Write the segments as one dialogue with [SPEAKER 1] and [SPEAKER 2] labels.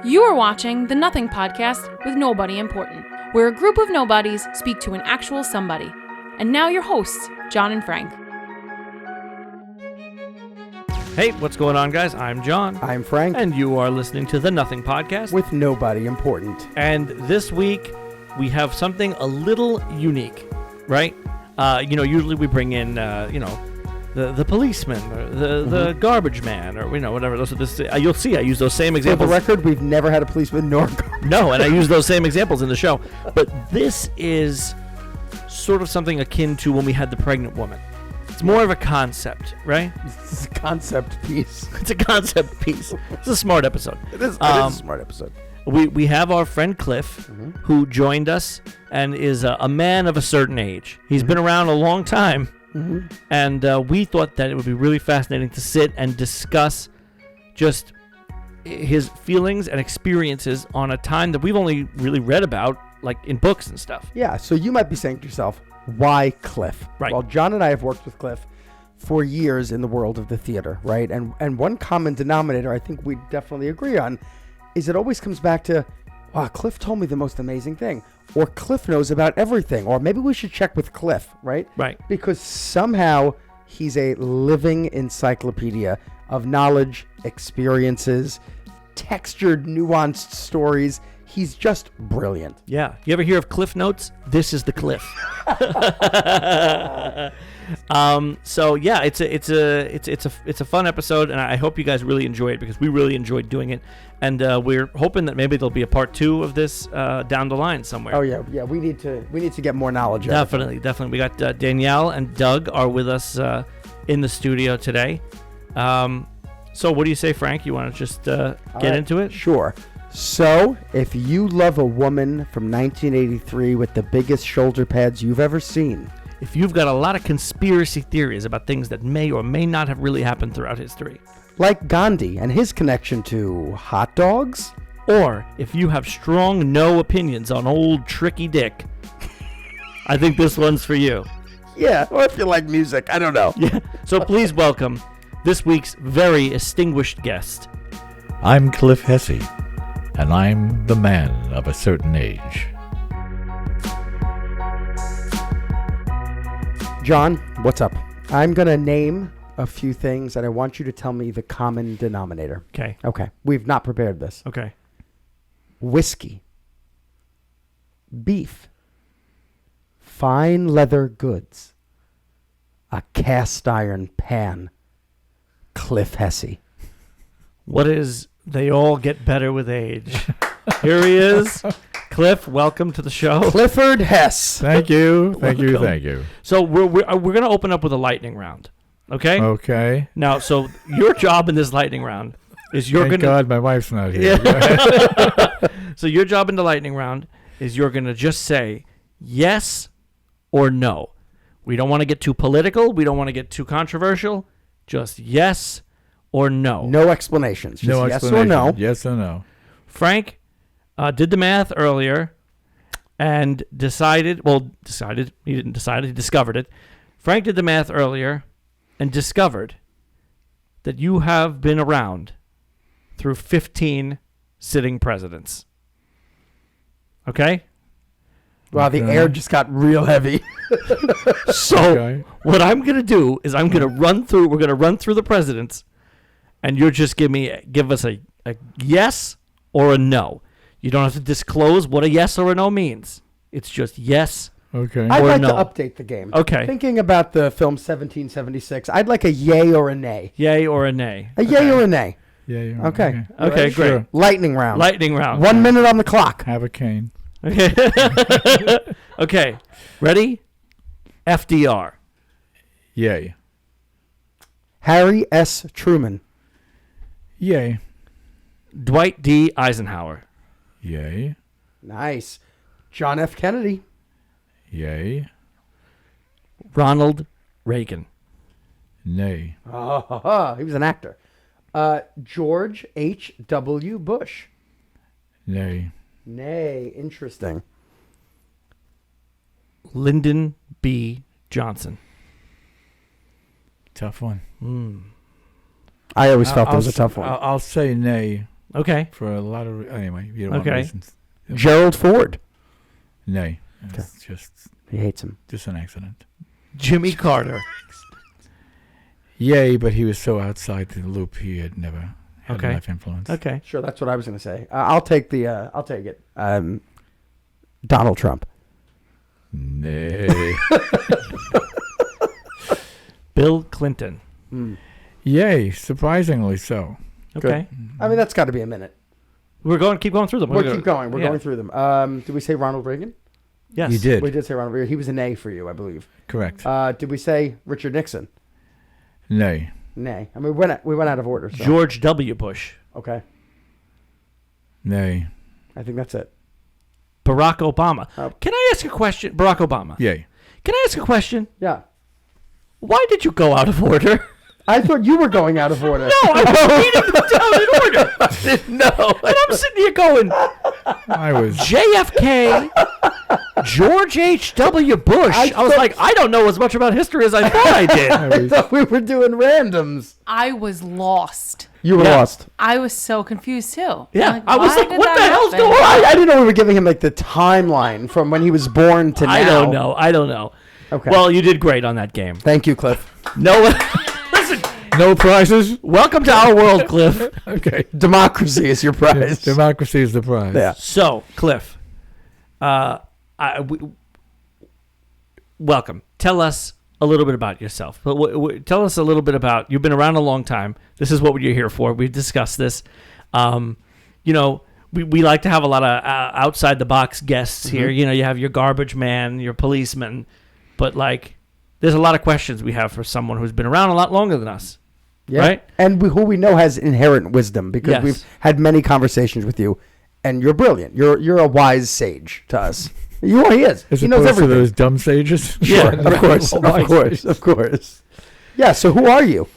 [SPEAKER 1] You are watching the Nothing Podcast with Nobody Important, where a group of nobodies speak to an actual somebody. And now your hosts, John and Frank.
[SPEAKER 2] Hey, what's going on, guys? I'm John.
[SPEAKER 3] I'm Frank.
[SPEAKER 2] And you are listening to the Nothing Podcast
[SPEAKER 3] with Nobody Important.
[SPEAKER 2] And this week, we have something a little unique, right? Usually we bring in, the policeman, or the garbage man, or whatever. You'll see, I use those same examples.
[SPEAKER 3] For the record, we've never had a policeman nor a garbage.
[SPEAKER 2] No, and I use those same examples in the show. But this is sort of something akin to when we had the pregnant woman. It's more of a concept, right?
[SPEAKER 3] It's a concept piece.
[SPEAKER 2] It's a concept piece. It's a smart episode.
[SPEAKER 3] It is a smart episode.
[SPEAKER 2] We have our friend Cliff, who joined us and is a man of a certain age. He's been around a long time, and we thought that it would be really fascinating to sit and discuss just his feelings and experiences on a time that we've only really read about, like in books and stuff.
[SPEAKER 3] Yeah, so you might be saying to yourself, why Cliff?
[SPEAKER 2] Right.
[SPEAKER 3] Well, John and I have worked with Cliff for years in the world of the theater, right? And one common denominator I think we definitely agree on is it always comes back to, wow, Cliff told me the most amazing thing. Or Cliff knows about everything. Or maybe we should check with Cliff, right?
[SPEAKER 2] Right.
[SPEAKER 3] Because somehow he's a living encyclopedia of knowledge, experiences, textured, nuanced stories. He's just brilliant.
[SPEAKER 2] Yeah. You ever hear of Cliff Notes? This is the Cliff. So yeah, it's a fun episode, and I hope you guys really enjoy it because we really enjoyed doing it, and we're hoping that maybe there'll be a part 2 of this down the line somewhere.
[SPEAKER 3] Oh yeah. We need to get more knowledge.
[SPEAKER 2] Definitely. We got Danielle and Doug are with us in the studio today. So what do you say, Frank? You want to just get into it?
[SPEAKER 3] Sure. So, if you love a woman from 1983 with the biggest shoulder pads you've ever seen,
[SPEAKER 2] if you've got a lot of conspiracy theories about things that may or may not have really happened throughout history,
[SPEAKER 3] like Gandhi and his connection to hot dogs,
[SPEAKER 2] or if you have strong no opinions on old Tricky Dick, I think this one's for you.
[SPEAKER 3] Yeah, or if you like music, I don't know.
[SPEAKER 2] Yeah. So please welcome this week's very estinguished guest.
[SPEAKER 4] I'm Cliff Hesse, and I'm the man of a certain age.
[SPEAKER 3] John, what's up? I'm going to name a few things, and I want you to tell me the common denominator. Okay. We've not prepared this.
[SPEAKER 2] Okay.
[SPEAKER 3] Whiskey. Beef. Fine leather goods. A cast iron pan. Cliff Hesse.
[SPEAKER 2] What is they all get better with age? Here he is. Cliff, welcome to the show.
[SPEAKER 3] Clifford Hesse.
[SPEAKER 4] Thank you. Thank you.
[SPEAKER 2] So we're going to open up with a lightning round. Okay?
[SPEAKER 4] Okay.
[SPEAKER 2] Now, so your job in this lightning round is
[SPEAKER 4] Thank God my wife's not here.
[SPEAKER 2] Yeah. So your job in the lightning round is you're going to just say yes or no. We don't want to get too political. We don't want to get too controversial. Just yes or no.
[SPEAKER 3] No explanations. Just yes or no.
[SPEAKER 4] Yes or no.
[SPEAKER 2] Frank did the math earlier and decided, he didn't decide, he discovered it. Frank did the math earlier and discovered that you have been around through 15 sitting presidents. Okay?
[SPEAKER 3] Wow, the air just got real heavy.
[SPEAKER 2] So what I'm going to do is we're going to run through the presidents, and you're just give us a yes or a no. You don't have to disclose what a yes or a no means. It's just yes
[SPEAKER 4] Okay.
[SPEAKER 3] I'd
[SPEAKER 2] or
[SPEAKER 3] like
[SPEAKER 2] no.
[SPEAKER 3] to update the game.
[SPEAKER 2] Okay.
[SPEAKER 3] Thinking about the film 1776, I'd like a yay or a nay.
[SPEAKER 2] Yay or a nay.
[SPEAKER 3] A yay or a nay.
[SPEAKER 4] Yeah.
[SPEAKER 3] Okay.
[SPEAKER 2] Okay, great.
[SPEAKER 4] Sure.
[SPEAKER 3] Lightning round.
[SPEAKER 2] 1
[SPEAKER 3] minute on the clock.
[SPEAKER 4] Have a cane.
[SPEAKER 2] Okay. Okay. Ready? FDR.
[SPEAKER 4] Yay.
[SPEAKER 3] Harry S. Truman.
[SPEAKER 4] Yay.
[SPEAKER 2] Dwight D. Eisenhower.
[SPEAKER 4] Yay.
[SPEAKER 3] Nice. John F. Kennedy.
[SPEAKER 4] Yay.
[SPEAKER 2] Ronald Reagan.
[SPEAKER 4] Nay.
[SPEAKER 3] Oh, he was an actor. George H.W. Bush.
[SPEAKER 4] Nay.
[SPEAKER 3] Nay. Interesting.
[SPEAKER 2] Lyndon B. Johnson.
[SPEAKER 4] Tough one.
[SPEAKER 3] I always felt it was a tough one.
[SPEAKER 4] I'll say nay
[SPEAKER 2] Okay.
[SPEAKER 4] For a lot of anyway, you don't want
[SPEAKER 2] Okay.
[SPEAKER 4] reasons.
[SPEAKER 3] Gerald Ford.
[SPEAKER 4] No, it's just
[SPEAKER 3] He hates him.
[SPEAKER 4] an accident.
[SPEAKER 2] Jimmy Carter.
[SPEAKER 4] Yay, but he was so outside the loop, he had never had
[SPEAKER 2] Okay.
[SPEAKER 4] enough influence.
[SPEAKER 2] Okay.
[SPEAKER 3] Sure, that's what I was going to say. I'll take it. Donald Trump.
[SPEAKER 4] Nay.
[SPEAKER 2] Bill Clinton.
[SPEAKER 4] Yay, surprisingly so.
[SPEAKER 2] Okay.
[SPEAKER 3] I mean, that's got to be a minute.
[SPEAKER 2] Keep going through them.
[SPEAKER 3] We'll keep going. We're
[SPEAKER 2] Yeah.
[SPEAKER 3] going through them. Did we say Ronald Reagan?
[SPEAKER 2] Yes.
[SPEAKER 4] You did.
[SPEAKER 3] We did say Ronald Reagan. He was an A for you, I believe.
[SPEAKER 4] Correct.
[SPEAKER 3] Did we say Richard Nixon?
[SPEAKER 4] Nay.
[SPEAKER 3] Nay. I mean, we went out of order. So.
[SPEAKER 2] George W. Bush.
[SPEAKER 3] Okay.
[SPEAKER 4] Nay.
[SPEAKER 3] I think that's it.
[SPEAKER 2] Barack Obama.
[SPEAKER 3] Oh.
[SPEAKER 2] Can I ask a question? Barack Obama.
[SPEAKER 4] Yay.
[SPEAKER 2] Can I ask a question?
[SPEAKER 3] Yeah.
[SPEAKER 2] Why did you go out of order?
[SPEAKER 3] I thought you were going out of order.
[SPEAKER 2] No, I was reading them down in order. I didn't know. And I'm sitting here going,
[SPEAKER 4] I was.
[SPEAKER 2] JFK, George H.W. Bush. I was like, I don't know as much about history as I thought I did.
[SPEAKER 3] I thought we were doing randoms.
[SPEAKER 1] I was lost.
[SPEAKER 3] You were
[SPEAKER 2] Yeah.
[SPEAKER 3] lost.
[SPEAKER 1] I was so confused too.
[SPEAKER 2] Yeah,
[SPEAKER 1] I'm
[SPEAKER 2] I was
[SPEAKER 1] why
[SPEAKER 2] like,
[SPEAKER 1] did
[SPEAKER 2] what
[SPEAKER 1] that
[SPEAKER 2] the hell's
[SPEAKER 1] happen?
[SPEAKER 2] going on?
[SPEAKER 3] I didn't know we were giving him like the timeline from when he was born to now.
[SPEAKER 2] I don't know.
[SPEAKER 3] Okay.
[SPEAKER 2] Well, you did great on that game.
[SPEAKER 3] Thank you, Cliff.
[SPEAKER 2] No, listen,
[SPEAKER 4] No prizes?
[SPEAKER 2] welcome to our world, Cliff.
[SPEAKER 4] Okay.
[SPEAKER 3] Democracy is your prize.
[SPEAKER 4] Democracy is the prize.
[SPEAKER 3] Yeah.
[SPEAKER 2] So, Cliff, welcome. Tell us a little bit about yourself. But tell us a little bit about, you've been around a long time. This is what you're here for. We've discussed this. We like to have a lot of outside the box guests here. You know, you have your garbage man, your policeman, but like, there's a lot of questions we have for someone who's been around a lot longer than us.
[SPEAKER 3] Yeah.
[SPEAKER 2] Right?
[SPEAKER 3] And who we know has inherent wisdom because
[SPEAKER 2] Yes.
[SPEAKER 3] we've had many conversations with you, and you're brilliant. You're a wise sage to us. He is.
[SPEAKER 4] As
[SPEAKER 3] He knows
[SPEAKER 4] opposed to
[SPEAKER 3] everything.
[SPEAKER 4] those dumb sages?
[SPEAKER 2] Yeah.
[SPEAKER 3] Of course, of course. Yeah. So who are you,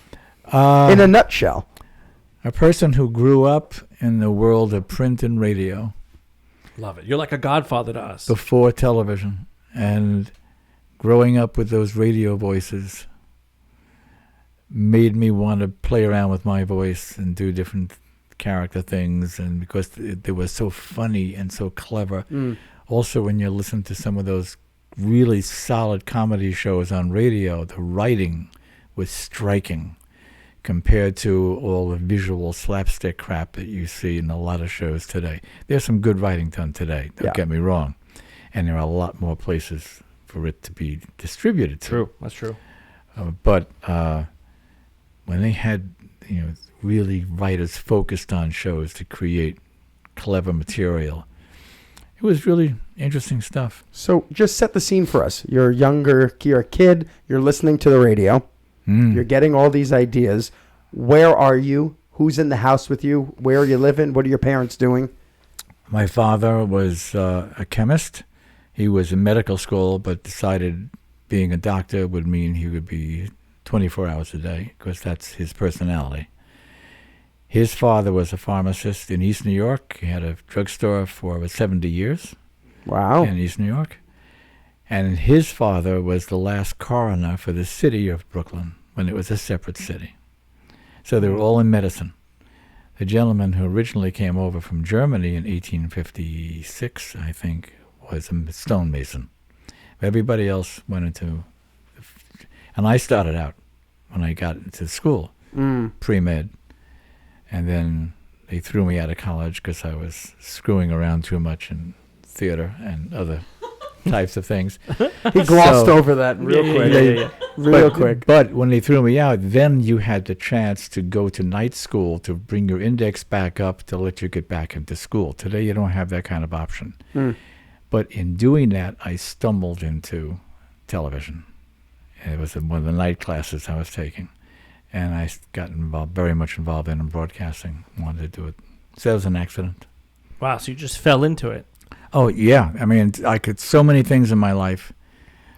[SPEAKER 3] in a nutshell?
[SPEAKER 4] A person who grew up in the world of print and radio
[SPEAKER 2] Love it. You're like a godfather to us.
[SPEAKER 4] before television, and growing up with those radio voices made me want to play around with my voice and do different character things, and because they were so funny and so clever. Also, when you listen to some of those really solid comedy shows on radio, the writing was striking compared to all the visual slapstick crap that you see in a lot of shows today. There's some good writing done today, don't get me wrong, and there are a lot more places for it to be distributed to.
[SPEAKER 2] True. That's true.
[SPEAKER 4] But when they had, really writers focused on shows to create clever material, it was really interesting stuff.
[SPEAKER 3] So just set the scene for us. You're a kid. You're listening to the radio. You're getting all these ideas. Where are you? Who's in the house with you? Where are you living? What are your parents doing?
[SPEAKER 4] My father was a chemist. He was in medical school, but decided being a doctor would mean he would be 24 hours a day, because that's his personality. His father was a pharmacist in East New York. He had a drugstore for over 70 years
[SPEAKER 3] Wow.
[SPEAKER 4] in East New York. And his father was the last coroner for the city of Brooklyn when it was a separate city. So they were all in medicine. The gentleman who originally came over from Germany in 1856, I think, was a stonemason. Everybody else went into... And I started out when I got into school, pre-med. And then they threw me out of college because I was screwing around too much in theater and other types of things.
[SPEAKER 3] He glossed over that real quick. Real quick.
[SPEAKER 4] But when they threw me out, then you had the chance to go to night school to bring your index back up to let you get back into school. Today you don't have that kind of option. But in doing that, I stumbled into television. It was one of the night classes I was taking. And I got involved, very much involved in broadcasting. Wanted to do it. So it was an accident.
[SPEAKER 2] Wow. So you just fell into it.
[SPEAKER 4] Oh, yeah. I mean, I could so many things in my life.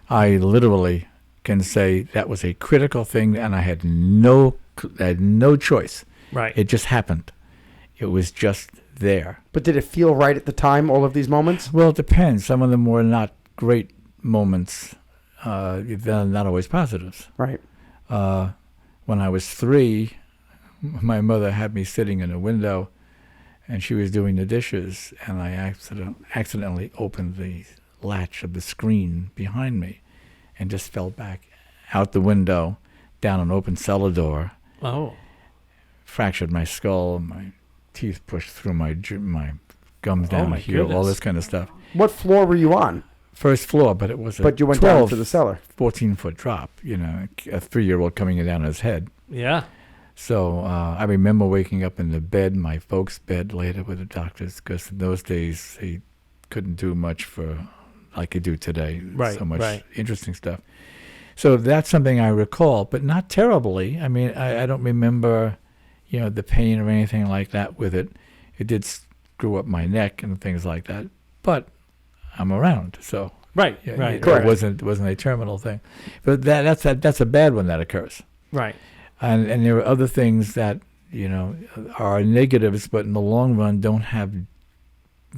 [SPEAKER 4] I literally can say that was a critical thing, and I had no choice.
[SPEAKER 2] Right.
[SPEAKER 4] It just happened. It was just there.
[SPEAKER 3] But did it feel right at the time, all of these moments?
[SPEAKER 4] Well, it depends. Some of them were not great moments. They're not always positives.
[SPEAKER 3] Right.
[SPEAKER 4] When I was 3, my mother had me sitting in a window, and she was doing the dishes, and I accidentally opened the latch of the screen behind me and just fell back out the window, down an open cellar door.
[SPEAKER 2] Oh.
[SPEAKER 4] Fractured my skull, my teeth pushed through my gums down
[SPEAKER 2] my
[SPEAKER 4] here, all
[SPEAKER 2] goodness.
[SPEAKER 4] this kind of stuff.
[SPEAKER 3] What floor were you on?
[SPEAKER 4] First floor, but it was
[SPEAKER 3] But you went down to the cellar.
[SPEAKER 4] 14-foot drop, a 3-year-old coming down on his head.
[SPEAKER 2] Yeah.
[SPEAKER 4] So I remember waking up in the bed, my folks' bed later with the doctors, because in those days they couldn't do much like they do today.
[SPEAKER 2] Right,
[SPEAKER 4] So much
[SPEAKER 2] right.
[SPEAKER 4] interesting stuff. So that's something I recall, but not terribly. I mean, I don't remember, the pain or anything like that with it. It did screw up my neck and things like that, but I'm around, so
[SPEAKER 2] Right.
[SPEAKER 4] yeah,
[SPEAKER 2] Right.
[SPEAKER 4] It
[SPEAKER 2] Correct.
[SPEAKER 4] wasn't a terminal thing, but that's a bad one that occurs.
[SPEAKER 2] Right.
[SPEAKER 4] And there are other things that are negatives, but in the long run don't have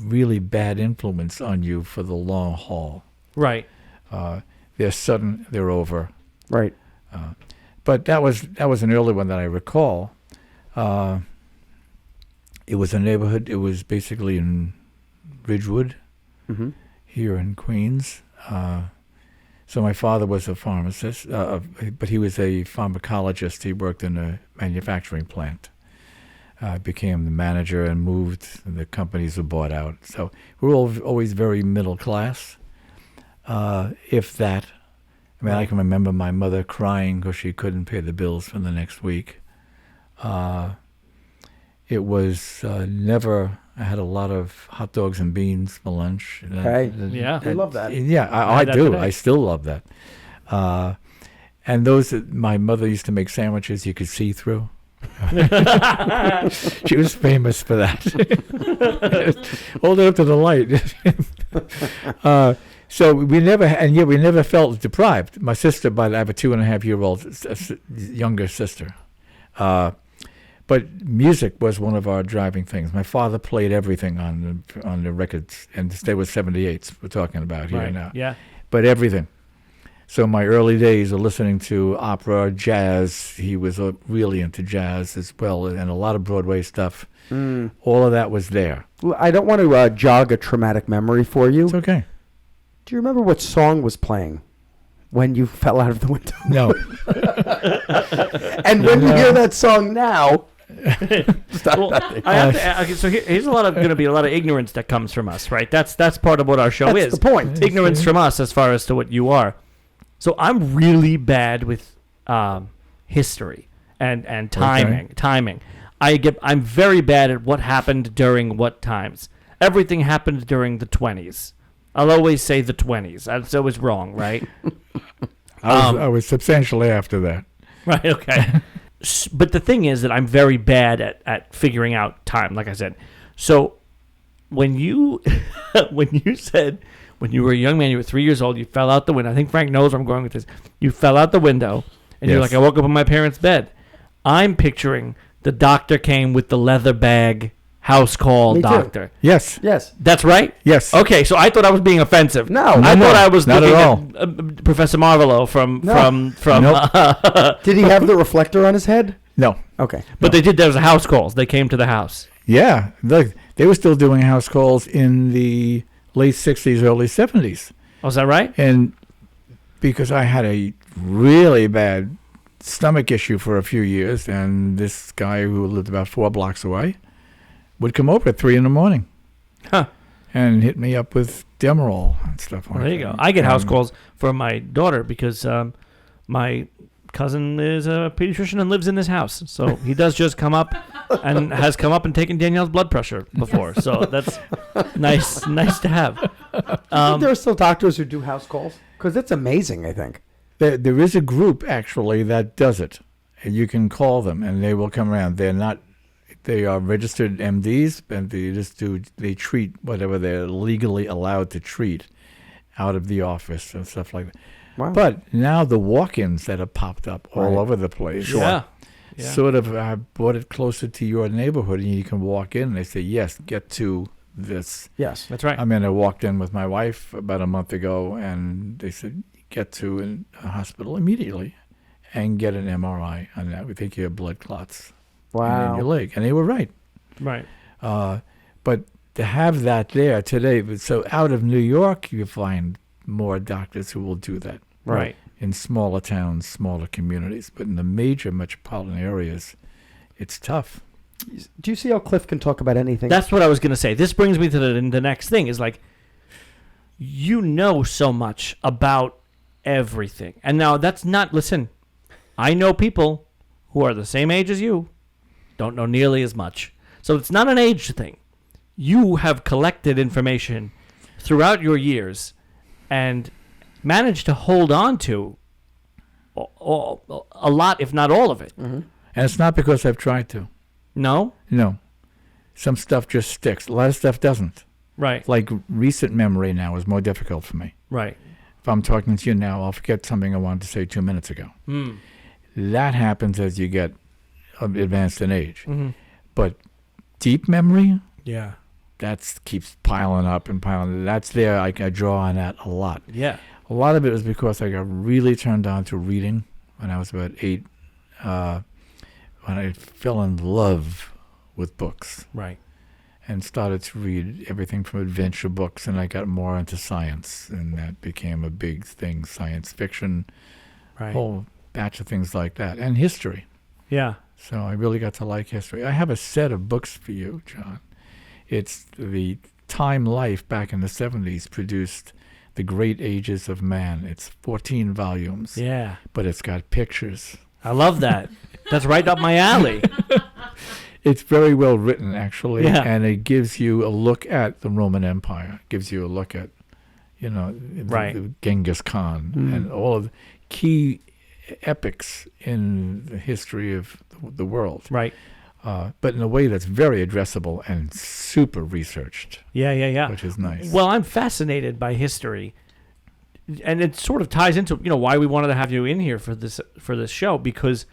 [SPEAKER 4] really bad influence on you for the long haul.
[SPEAKER 2] Right.
[SPEAKER 4] They're sudden, they're over.
[SPEAKER 3] Right.
[SPEAKER 4] But that was an early one that I recall. It was a neighborhood. It was basically in Ridgewood,
[SPEAKER 3] Mm-hmm.
[SPEAKER 4] here in Queens. So my father was a pharmacist, but he was a pharmacologist. He worked in a manufacturing plant. Became the manager and moved. The companies were bought out. So we were always very middle class, if that. I mean, I can remember my mother crying because she couldn't pay the bills for the next week. It was never... I had a lot of hot dogs and beans for lunch.
[SPEAKER 3] Hey.
[SPEAKER 2] Yeah.
[SPEAKER 3] We love that.
[SPEAKER 4] Yeah, I
[SPEAKER 2] that
[SPEAKER 4] do.
[SPEAKER 2] today.
[SPEAKER 4] I still love that. And my mother used to make sandwiches you could see through. She was famous for that. Hold it up to the light. So we never felt deprived. My sister, I have a 2.5-year-old younger sister. But music was one of our driving things. My father played everything on the records, and they were 78s we're talking about here
[SPEAKER 2] Right.
[SPEAKER 4] now.
[SPEAKER 2] Yeah.
[SPEAKER 4] But everything. So my early days of listening to opera, jazz, he was really into jazz as well, and a lot of Broadway stuff. All of that was there.
[SPEAKER 3] Well, I don't want to jog a traumatic memory for you.
[SPEAKER 4] It's okay.
[SPEAKER 3] Do you remember what song was playing when you fell out of the window?
[SPEAKER 4] No.
[SPEAKER 3] And when you hear that song now...
[SPEAKER 2] Well, I have to ask, so here's going to be a lot of ignorance that comes from us, right? That's part of what our show
[SPEAKER 3] That's
[SPEAKER 2] is.
[SPEAKER 3] the point.
[SPEAKER 2] Ignorance from us as far as to what you are. So I'm really bad with history and timing.
[SPEAKER 4] Okay.
[SPEAKER 2] Timing. I'm very bad at what happened during what times. Everything happened during the 20s. I'll always say the 20s. That's always wrong, right?
[SPEAKER 4] I was substantially after that.
[SPEAKER 2] Right, okay. But the thing is that I'm very bad at figuring out time, like I said. So when you said when you were a young man, you were 3 years old, you fell out the window. I think Frank knows where I'm going with this. You fell out the window, and you're
[SPEAKER 4] Yes.
[SPEAKER 2] like, I woke up in my parents' bed. I'm picturing the doctor came with the leather bag house call
[SPEAKER 3] Me too.
[SPEAKER 2] doctor.
[SPEAKER 4] Yes.
[SPEAKER 3] Yes.
[SPEAKER 2] That's right?
[SPEAKER 4] Yes.
[SPEAKER 2] Okay, so I thought I was being offensive.
[SPEAKER 3] No.
[SPEAKER 2] I
[SPEAKER 3] No,
[SPEAKER 2] thought I was
[SPEAKER 4] not
[SPEAKER 2] looking
[SPEAKER 4] at all.
[SPEAKER 2] at Professor Marvelo from
[SPEAKER 4] Nope.
[SPEAKER 3] Did he have the reflector on his head?
[SPEAKER 4] No.
[SPEAKER 3] Okay.
[SPEAKER 2] But they did. There was house calls. They came to the house.
[SPEAKER 4] Yeah. Look, they were still doing house calls in the late 60s, early 70s.
[SPEAKER 2] Oh, is that right?
[SPEAKER 4] And because I had a really bad stomach issue for a few years, and this guy who lived about 4 blocks away would come over at 3 a.m.
[SPEAKER 2] Huh.
[SPEAKER 4] and hit me up with Demerol and stuff like
[SPEAKER 2] Well,
[SPEAKER 4] that.
[SPEAKER 2] there you go. I get house
[SPEAKER 4] And
[SPEAKER 2] calls from my daughter because my cousin is a pediatrician and lives in this house. So he does just come up and has come up and taken Danielle's blood pressure before. So that's nice to have.
[SPEAKER 3] There are still doctors who do house calls? Because it's amazing, I think.
[SPEAKER 4] There is a group, actually, that does it. And you can call them, and they will come around. They are registered MDs, and they treat whatever they're legally allowed to treat out of the office and stuff like that.
[SPEAKER 3] Wow.
[SPEAKER 4] But now the walk-ins that have popped up all
[SPEAKER 3] Right.
[SPEAKER 4] over the place
[SPEAKER 2] Yeah.
[SPEAKER 4] sort of brought it closer to your neighborhood, and you can walk in, and they say, yes, get to this.
[SPEAKER 3] Yes.
[SPEAKER 2] That's right.
[SPEAKER 4] I mean, I walked in with my wife about a month ago, and they said, get to a hospital immediately and get an MRI on that. We think you have blood clots in your
[SPEAKER 3] Wow.
[SPEAKER 4] leg. And they were right.
[SPEAKER 2] Right.
[SPEAKER 4] But to have that there today, so out of New York, you find more doctors who will do that.
[SPEAKER 2] Right.
[SPEAKER 4] In smaller towns, smaller communities. But in the major metropolitan areas, it's tough.
[SPEAKER 3] Do you see how Cliff can talk about anything?
[SPEAKER 2] That's what I was going to say. This brings me to the next thing is like, you know so much about everything. And now that's not, listen, I know people who are the same age as you, don't know nearly as much. So it's not an age thing. You have collected information throughout your years and managed to hold on to a lot, if not all of it.
[SPEAKER 3] Mm-hmm.
[SPEAKER 4] And it's not because I've tried to.
[SPEAKER 2] No?
[SPEAKER 4] No. Some stuff just sticks. A lot of stuff doesn't.
[SPEAKER 2] Right.
[SPEAKER 4] Like recent memory now is more difficult for me.
[SPEAKER 2] Right.
[SPEAKER 4] If I'm talking to you now, I'll forget something I wanted to say 2 minutes ago.
[SPEAKER 2] Mm.
[SPEAKER 4] That happens as you get advanced in age.
[SPEAKER 2] Mm-hmm.
[SPEAKER 4] But deep memory,
[SPEAKER 2] Yeah.
[SPEAKER 4] that keeps piling up and piling. That's there. I draw on that a lot.
[SPEAKER 2] Yeah.
[SPEAKER 4] A lot of it was because I got really turned on to reading when I was about 8. When I fell in love with books
[SPEAKER 2] Right.
[SPEAKER 4] and started to read everything from adventure books, and I got more into science, and that became a big thing, science fiction,
[SPEAKER 2] Right.
[SPEAKER 4] whole batch of things like that, and history.
[SPEAKER 2] Yeah.
[SPEAKER 4] So I really got to like history. I have a set of books for you, John. It's the Time Life back in the 70s produced The Great Ages of Man. It's 14 volumes,
[SPEAKER 2] Yeah.
[SPEAKER 4] but it's got pictures.
[SPEAKER 2] I love that. That's right up my alley.
[SPEAKER 4] It's very well written, actually,
[SPEAKER 2] Yeah.
[SPEAKER 4] and it gives you a look at the Roman Empire. It gives you a look at,
[SPEAKER 2] Right.
[SPEAKER 4] the Genghis Khan and all of the key epics in the history of the world.
[SPEAKER 2] Right.
[SPEAKER 4] But in a way that's very addressable and super researched,
[SPEAKER 2] Yeah.
[SPEAKER 4] which is nice.
[SPEAKER 2] Well, I'm fascinated by history, and it sort of ties into why we wanted to have you in here for this show, because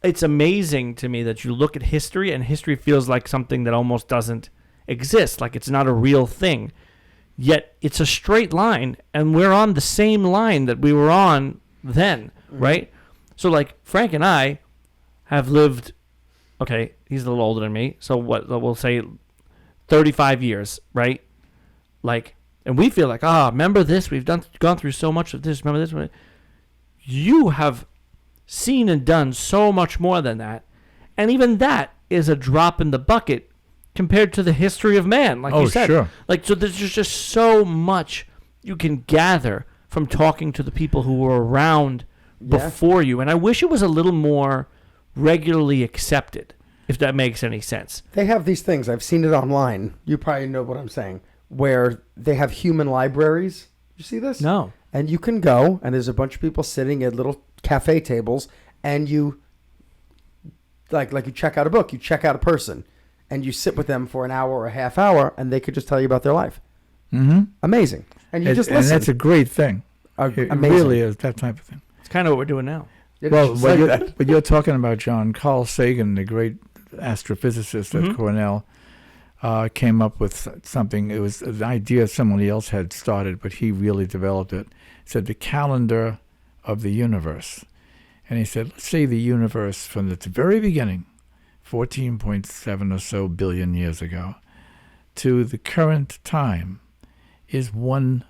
[SPEAKER 2] it's amazing to me that you look at history and history feels like something that almost doesn't exist, like it's not a real thing. Yet it's a straight line, and we're on the same line that we were on then, right? So like Frank and I have lived, okay, he's a little older than me, so what we'll say 35 years, right? Like, and we feel like, remember this? We've gone through so much of this. Remember this? You have seen and done so much more than that, and even that is a drop in the bucket compared to the history of man, like you said.
[SPEAKER 4] Sure.
[SPEAKER 2] Like, so there's just so much you can gather from talking to the people who were around before you, and I wish it was a little more regularly accepted, if that makes any sense.
[SPEAKER 3] They have these things. I've seen it online. You probably know what I'm saying. Where they have human libraries. You see this?
[SPEAKER 2] No.
[SPEAKER 3] And you can go, and there's a bunch of people sitting at little cafe tables, and you like you check out a book, you check out a person, and you sit with them for an hour or a half hour, and they could just tell you about their life.
[SPEAKER 4] Mm-hmm.
[SPEAKER 3] Amazing. And you just listen.
[SPEAKER 4] And that's a great thing. It
[SPEAKER 3] Amazing.
[SPEAKER 4] really is, that type of thing.
[SPEAKER 2] It's kind of what we're doing now.
[SPEAKER 4] Well, what you're talking about, John, Carl Sagan, the great astrophysicist at Cornell, came up with something. It was an idea somebody else had started, but he really developed it. He said the calendar of the universe. And he said, let's say the universe from the very beginning, 14.7 or so billion years ago, to the current time is 1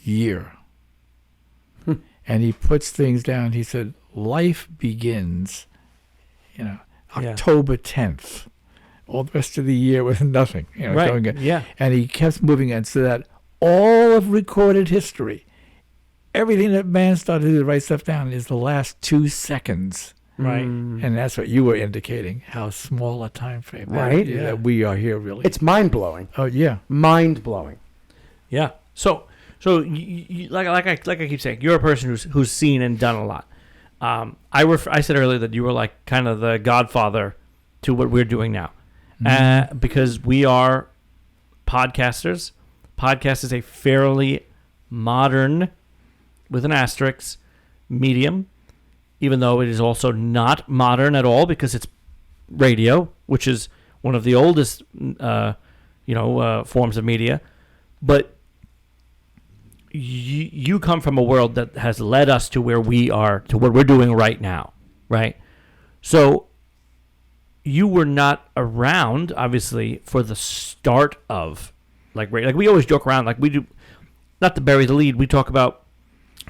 [SPEAKER 4] year. And he puts things down. He said, life begins, October 10th. All the rest of the year was nothing.
[SPEAKER 2] Right. Yeah.
[SPEAKER 4] And he kept moving on so that all of recorded history, everything that man started to write stuff down, is the last 2 seconds.
[SPEAKER 2] Right.
[SPEAKER 4] And that's what you were indicating, how small a time frame.
[SPEAKER 3] Right.
[SPEAKER 4] That we are here, really.
[SPEAKER 3] It's mind-blowing.
[SPEAKER 4] Oh, yeah.
[SPEAKER 3] Mind-blowing.
[SPEAKER 2] Yeah. So you, like I keep saying, you're a person who's seen and done a lot. I said earlier that you were like kind of the godfather to what we're doing now, because we are podcasters. Podcast is a fairly modern, with an asterisk, medium, even though it is also not modern at all because it's radio, which is one of the oldest, forms of media. But you come from a world that has led us to where we are, to what we're doing right now, right? So you were not around, obviously, for the start of, like we always joke around, like we do, not to bury the lead, we talk about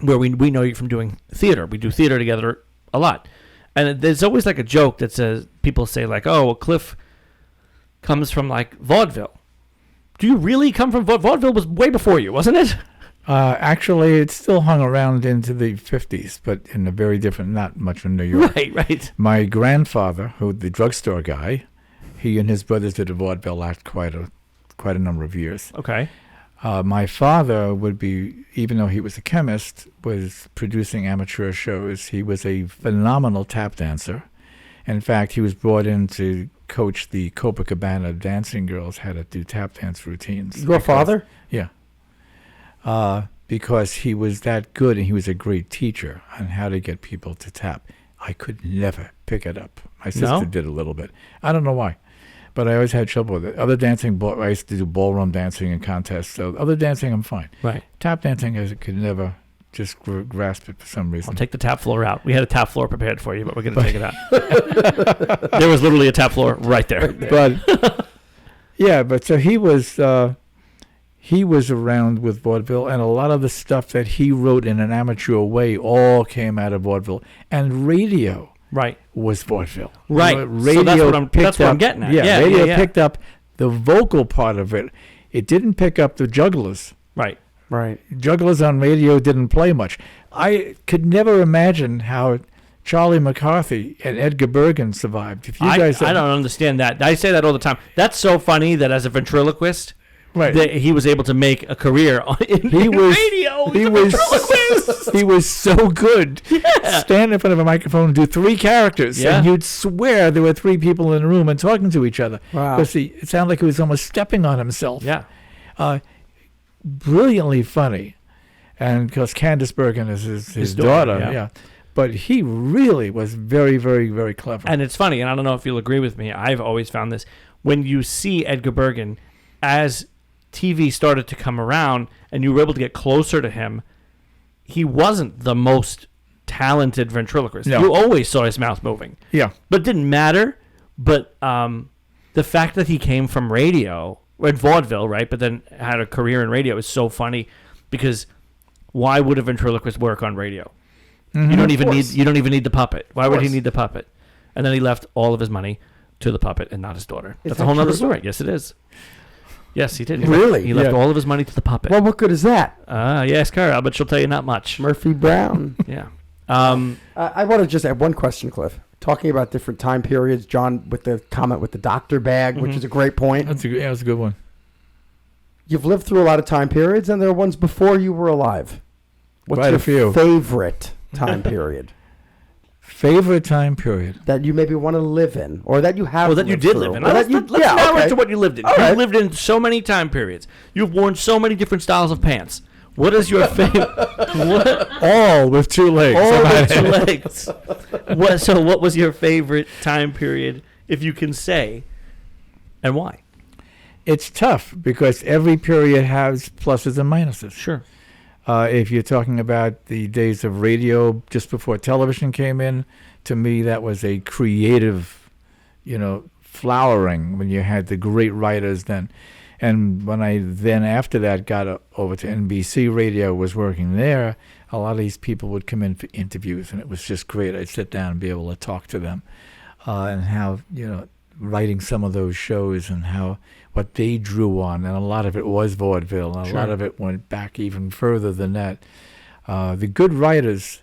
[SPEAKER 2] where we know you from doing theater. We do theater together a lot. And there's always like a joke that says, people say like, oh, well, Cliff comes from like vaudeville. Do you really come from vaudeville? Was way before you, wasn't it?
[SPEAKER 4] Actually, it still hung around into the 50s, but in a very different, not much in New York.
[SPEAKER 2] Right.
[SPEAKER 4] My grandfather, the drugstore guy, he and his brothers did a vaudeville act quite a number of years.
[SPEAKER 2] Okay.
[SPEAKER 4] My father would be, even though he was a chemist, was producing amateur shows. He was a phenomenal tap dancer. In fact, he was brought in to coach the Copacabana dancing girls how to do tap dance routines.
[SPEAKER 3] Your father?
[SPEAKER 4] Yeah. Because he was that good, and he was a great teacher on how to get people to tap. I could never pick it up. My sister did a little bit. I don't know why, but I always had trouble with it. Other dancing, I used to do ballroom dancing and contests, so other dancing I'm fine.
[SPEAKER 2] Right.
[SPEAKER 4] Tap dancing, I could never just grasp it for some reason.
[SPEAKER 2] I'll take the tap floor out. We had a tap floor prepared for you, but we're going to take it out. There was literally a tap floor right there.
[SPEAKER 4] But, yeah, but so he was around with vaudeville, and a lot of the stuff that he wrote in an amateur way all came out of vaudeville. And radio was vaudeville.
[SPEAKER 2] Right.
[SPEAKER 4] Radio
[SPEAKER 2] so that's what I'm getting at.
[SPEAKER 4] Yeah, radio picked up the vocal part of it. It didn't pick up the jugglers.
[SPEAKER 2] Right.
[SPEAKER 4] Jugglers on radio didn't play much. I could never imagine how Charlie McCarthy and Edgar Bergen survived. If you guys,
[SPEAKER 2] I don't understand that. I say that all the time. That's so funny that as a ventriloquist, that he was able to make a career in radio.
[SPEAKER 4] He was so good. Yeah. Stand in front of a microphone and do 3 characters, and you'd swear there were 3 people in the room and talking to each other.
[SPEAKER 3] Wow.
[SPEAKER 4] Because it sounded like he was almost stepping on himself.
[SPEAKER 2] Yeah.
[SPEAKER 4] Brilliantly funny. And because Candice Bergen is his daughter. Yeah. But he really was very, very, very clever.
[SPEAKER 2] And it's funny, and I don't know if you'll agree with me, I've always found this. When you see Edgar Bergen, as TV started to come around and you were able to get closer to him, he wasn't the most talented ventriloquist.
[SPEAKER 4] No.
[SPEAKER 2] You always saw his mouth moving.
[SPEAKER 4] Yeah.
[SPEAKER 2] But it didn't matter. But the fact that he came from radio, or vaudeville, right, but then had a career in radio is so funny, because why would a ventriloquist work on radio? Mm-hmm. You don't even need the puppet. Why would he need the puppet? And then he left all of his money to the puppet and not his daughter. That's a whole other story. Yes, it is. Yes, he did. He left all of his money to the puppet.
[SPEAKER 3] Well, what good is that?
[SPEAKER 2] Ask her, but she'll tell you not much.
[SPEAKER 3] Murphy Brown.
[SPEAKER 2] Yeah.
[SPEAKER 3] I want to just add one question, Cliff. Talking about different time periods, John, with the comment with the doctor bag, which is a great point.
[SPEAKER 4] That's a good one.
[SPEAKER 3] You've lived through a lot of time periods, and there are ones before you were alive. What's your favorite time period?
[SPEAKER 4] Favorite time period
[SPEAKER 3] that you maybe want to live in, or that you have,
[SPEAKER 2] or that you did live in. Let's narrow it to what you lived in. You lived in so many time periods. You've worn so many different styles of pants. What is your favorite?
[SPEAKER 4] All with 2 legs.
[SPEAKER 2] All with 2 legs. So what was your favorite time period, if you can say, and why?
[SPEAKER 4] It's tough because every period has pluses and minuses.
[SPEAKER 2] Sure.
[SPEAKER 4] If you're talking about the days of radio just before television came in, to me that was a creative, flowering when you had the great writers then. And when I then after that got over to NBC Radio, was working there, a lot of these people would come in for interviews, and it was just great. I'd sit down and be able to talk to them, and how, writing some of those shows and what they drew on. And a lot of it was vaudeville, and a lot of it went back even further than that. The good writers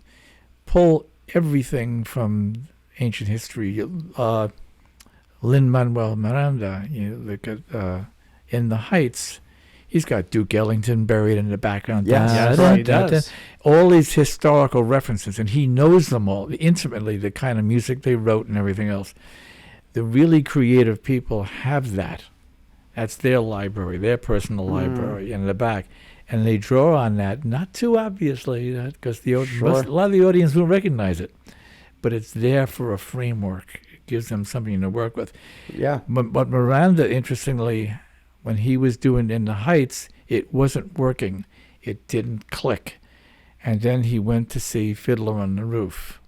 [SPEAKER 4] pull everything from ancient history. Lin-Manuel Miranda, look at In the Heights, he's got Duke Ellington buried in the background.
[SPEAKER 2] Yes, he does.
[SPEAKER 4] All these historical references, and he knows them all intimately, the kind of music they wrote and everything else. The really creative people have that. That's their library, their personal library in the back. And they draw on that, not too obviously, because a lot of the audience won't recognize it. But it's there for a framework. It gives them something to work with.
[SPEAKER 3] Yeah.
[SPEAKER 4] But Miranda, interestingly, when he was doing In the Heights, it wasn't working. It didn't click. And then he went to see Fiddler on the Roof.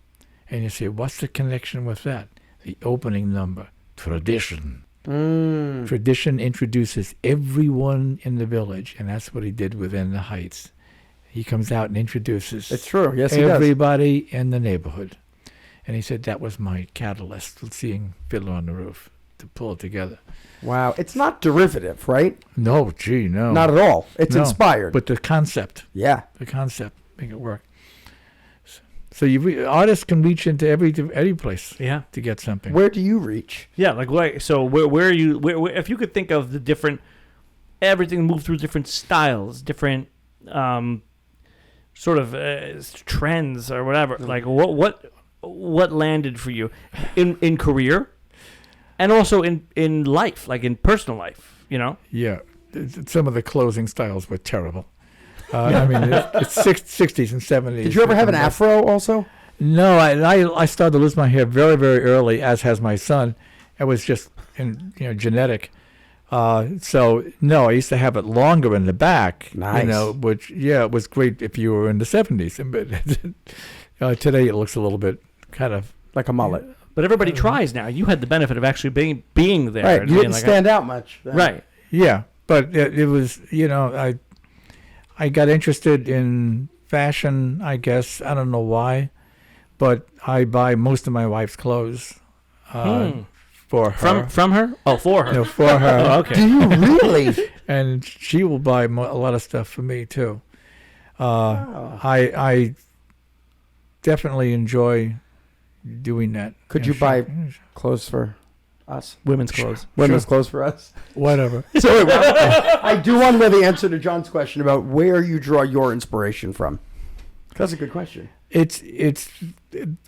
[SPEAKER 4] And you say, what's the connection with that? The opening number, tradition. Tradition introduces everyone in the village, and that's what he did within the Heights. He comes out and introduces
[SPEAKER 3] It's true. Yes, he does.
[SPEAKER 4] everybody in the neighborhood. And he said that was my catalyst for seeing Fiddler on the Roof, to pull it together.
[SPEAKER 3] Wow. It's not derivative, right?
[SPEAKER 4] No, gee, no.
[SPEAKER 3] Not at all. It's
[SPEAKER 4] No,
[SPEAKER 3] inspired.
[SPEAKER 4] But the concept,
[SPEAKER 3] yeah.
[SPEAKER 4] make it work. So artists can reach into every place
[SPEAKER 2] Yeah.
[SPEAKER 4] to get something.
[SPEAKER 3] Where do you reach?
[SPEAKER 2] Yeah, so where are you? Where if you could think of the different, everything moved through different styles, different sort of trends or whatever. Like what landed for you in career, and also in life, like in personal life. You know.
[SPEAKER 4] Yeah, some of the closing styles were terrible. I mean, it's 60s and 70s.
[SPEAKER 3] Did you ever have an afro also?
[SPEAKER 4] No, I started to lose my hair very, very early, as has my son. It was just genetic. So no, I used to have it longer in the back.
[SPEAKER 3] Nice.
[SPEAKER 4] Which it was great if you were in the 70s. But today it looks a little bit kind of
[SPEAKER 3] Like a mullet.
[SPEAKER 2] But everybody tries now. You had the benefit of actually being there.
[SPEAKER 3] Right. You didn't stand out much. then.
[SPEAKER 2] Right.
[SPEAKER 4] Yeah, but it was I got interested in fashion, I guess. I don't know why, but I buy most of my wife's clothes for her.
[SPEAKER 2] From her? Oh, for her.
[SPEAKER 4] No, for her.
[SPEAKER 2] Oh, okay.
[SPEAKER 3] Do you really?
[SPEAKER 4] And she will buy a lot of stuff for me too. I definitely enjoy doing that.
[SPEAKER 3] Could you buy clothes for us?
[SPEAKER 2] Women's clothes.
[SPEAKER 3] Women's clothes for us?
[SPEAKER 4] whatever?
[SPEAKER 3] So I do want to know the answer to John's question about where you draw your inspiration from. That's a good question.
[SPEAKER 4] It's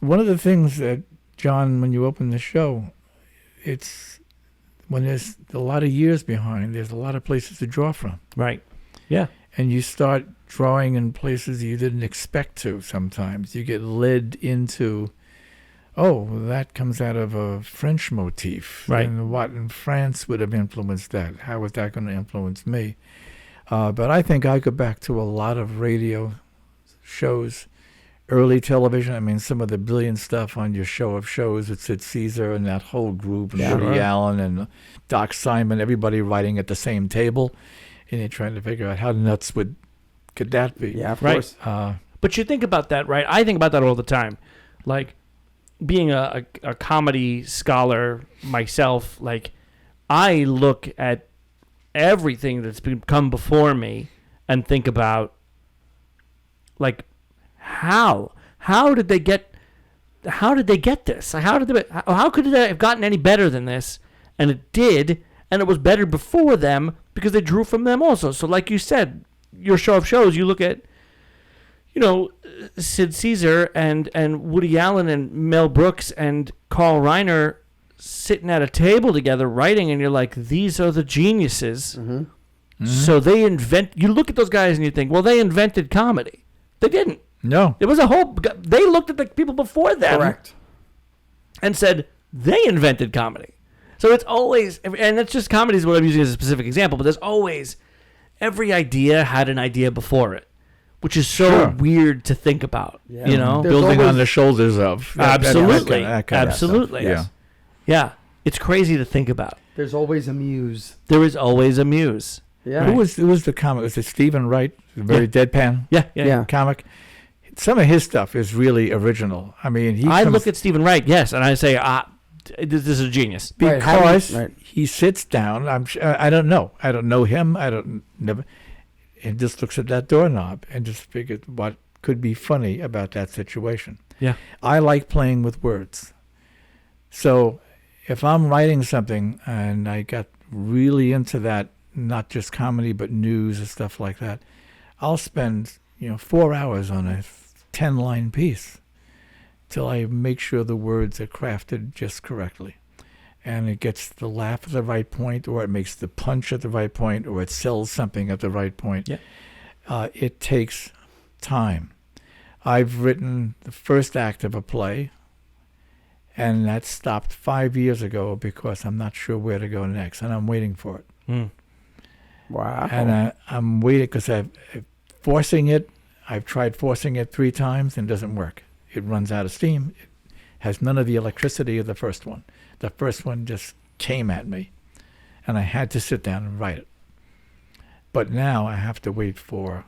[SPEAKER 4] one of the things that, John, when you open the show, it's when there's a lot of years behind, there's a lot of places to draw from.
[SPEAKER 2] Right. Yeah.
[SPEAKER 4] And you start drawing in places you didn't expect to sometimes. You get led into, that comes out of a French motif.
[SPEAKER 2] Right.
[SPEAKER 4] And what in France would have influenced that? How was that going to influence me? But I think I go back to a lot of radio shows, early television. I mean, some of the brilliant stuff on your Show of Shows with Sid Caesar and that whole group, and Woody Allen and Doc Simon, everybody writing at the same table. And you're trying to figure out how nuts could that be?
[SPEAKER 3] Yeah, of
[SPEAKER 2] Right.
[SPEAKER 3] course.
[SPEAKER 2] But you think about that, right? I think about that all the time. Like, being a comedy scholar myself, like, I look at everything that's come before me and think about, like, how did they get this? How could they have gotten any better than this? And it did, and it was better before them because they drew from them also. So like you said, your Show of Shows, you look at, Sid Caesar and Woody Allen and Mel Brooks and Carl Reiner sitting at a table together writing, and you're like, these are the geniuses.
[SPEAKER 3] Mm-hmm.
[SPEAKER 4] Mm-hmm.
[SPEAKER 2] So you look at those guys and you think, well, they invented comedy. They didn't.
[SPEAKER 4] No.
[SPEAKER 2] It was they looked at the people before them.
[SPEAKER 3] Correct.
[SPEAKER 2] And said they invented comedy. So it's always, and that's just comedy is what I'm using as a specific example, but there's always, every idea had an idea before it, which is so weird to think about,
[SPEAKER 3] Yeah.
[SPEAKER 2] There's
[SPEAKER 4] Building
[SPEAKER 2] always,
[SPEAKER 4] on the shoulders of.
[SPEAKER 2] Absolutely.
[SPEAKER 4] That kind of stuff.
[SPEAKER 2] Absolutely.
[SPEAKER 4] Yeah.
[SPEAKER 2] Yeah. It's crazy to think about.
[SPEAKER 3] There's always a muse.
[SPEAKER 2] There is always a muse.
[SPEAKER 3] Yeah.
[SPEAKER 4] Who was the comic? Was it Stephen Wright? Very deadpan
[SPEAKER 2] Yeah.
[SPEAKER 4] comic. Some of his stuff is really original. I mean,
[SPEAKER 2] I look at Stephen Wright, yes, and I say, this is a genius.
[SPEAKER 4] because he sits down. I don't know. I don't know him. And just looks at that doorknob and just figures what could be funny about that situation.
[SPEAKER 2] Yeah.
[SPEAKER 4] I like playing with words. So if I'm writing something and I got really into that, not just comedy but news and stuff like that, I'll spend 4 hours on a 10-line piece till I make sure the words are crafted just correctly. And it gets the laugh at the right point, or it makes the punch at the right point, or it sells something at the right point.
[SPEAKER 2] Yeah.
[SPEAKER 4] It takes time. I've written the first act of a play, and that stopped 5 years ago because I'm not sure where to go next, and I'm waiting for it.
[SPEAKER 2] Mm.
[SPEAKER 3] Wow.
[SPEAKER 4] And I'm waiting because I've tried forcing it 3 times and it doesn't work. It runs out of steam. It has none of the electricity of the first one. The first one just came at me, and I had to sit down and write it. But now I have to wait for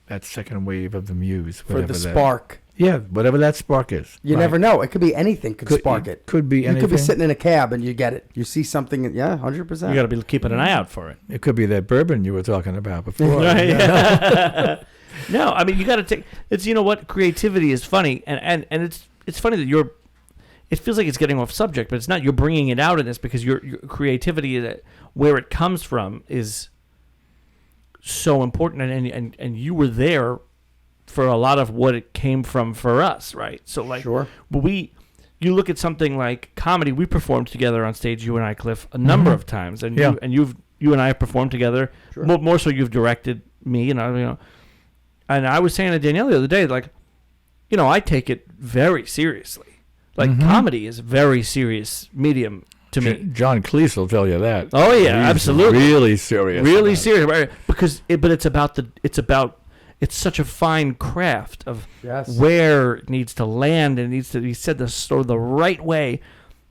[SPEAKER 4] that second wave of the muse.
[SPEAKER 3] For the spark.
[SPEAKER 4] Whatever that spark is.
[SPEAKER 3] You never know. It could be anything could spark it.
[SPEAKER 4] Could be anything.
[SPEAKER 3] You could be sitting in a cab and you get it. You see something, 100%.
[SPEAKER 2] You got to be keeping an eye out for it.
[SPEAKER 4] It could be that bourbon you were talking about before.
[SPEAKER 2] No, I mean, you got to take, it's, you know what, creativity is funny, and it's funny that it feels like it's getting off subject, but it's not. You're bringing it out in this because your creativity, where it comes from, is so important, and you were there for a lot of what it came from for us, right? So like,
[SPEAKER 3] sure.
[SPEAKER 2] You look at something like comedy. We performed together on stage, you and I, Cliff, a number of times, and you and I have performed together.
[SPEAKER 3] Sure.
[SPEAKER 2] More so, you've directed me, and and I was saying to Danielle the other day, like, I take it very seriously. Like comedy is a very serious medium to me.
[SPEAKER 4] John Cleese will tell you that.
[SPEAKER 2] Oh yeah,
[SPEAKER 4] He's
[SPEAKER 2] absolutely,
[SPEAKER 4] really serious.
[SPEAKER 2] Really serious, right? Because it's such a fine craft of where it needs to land, and it needs to be said the right way.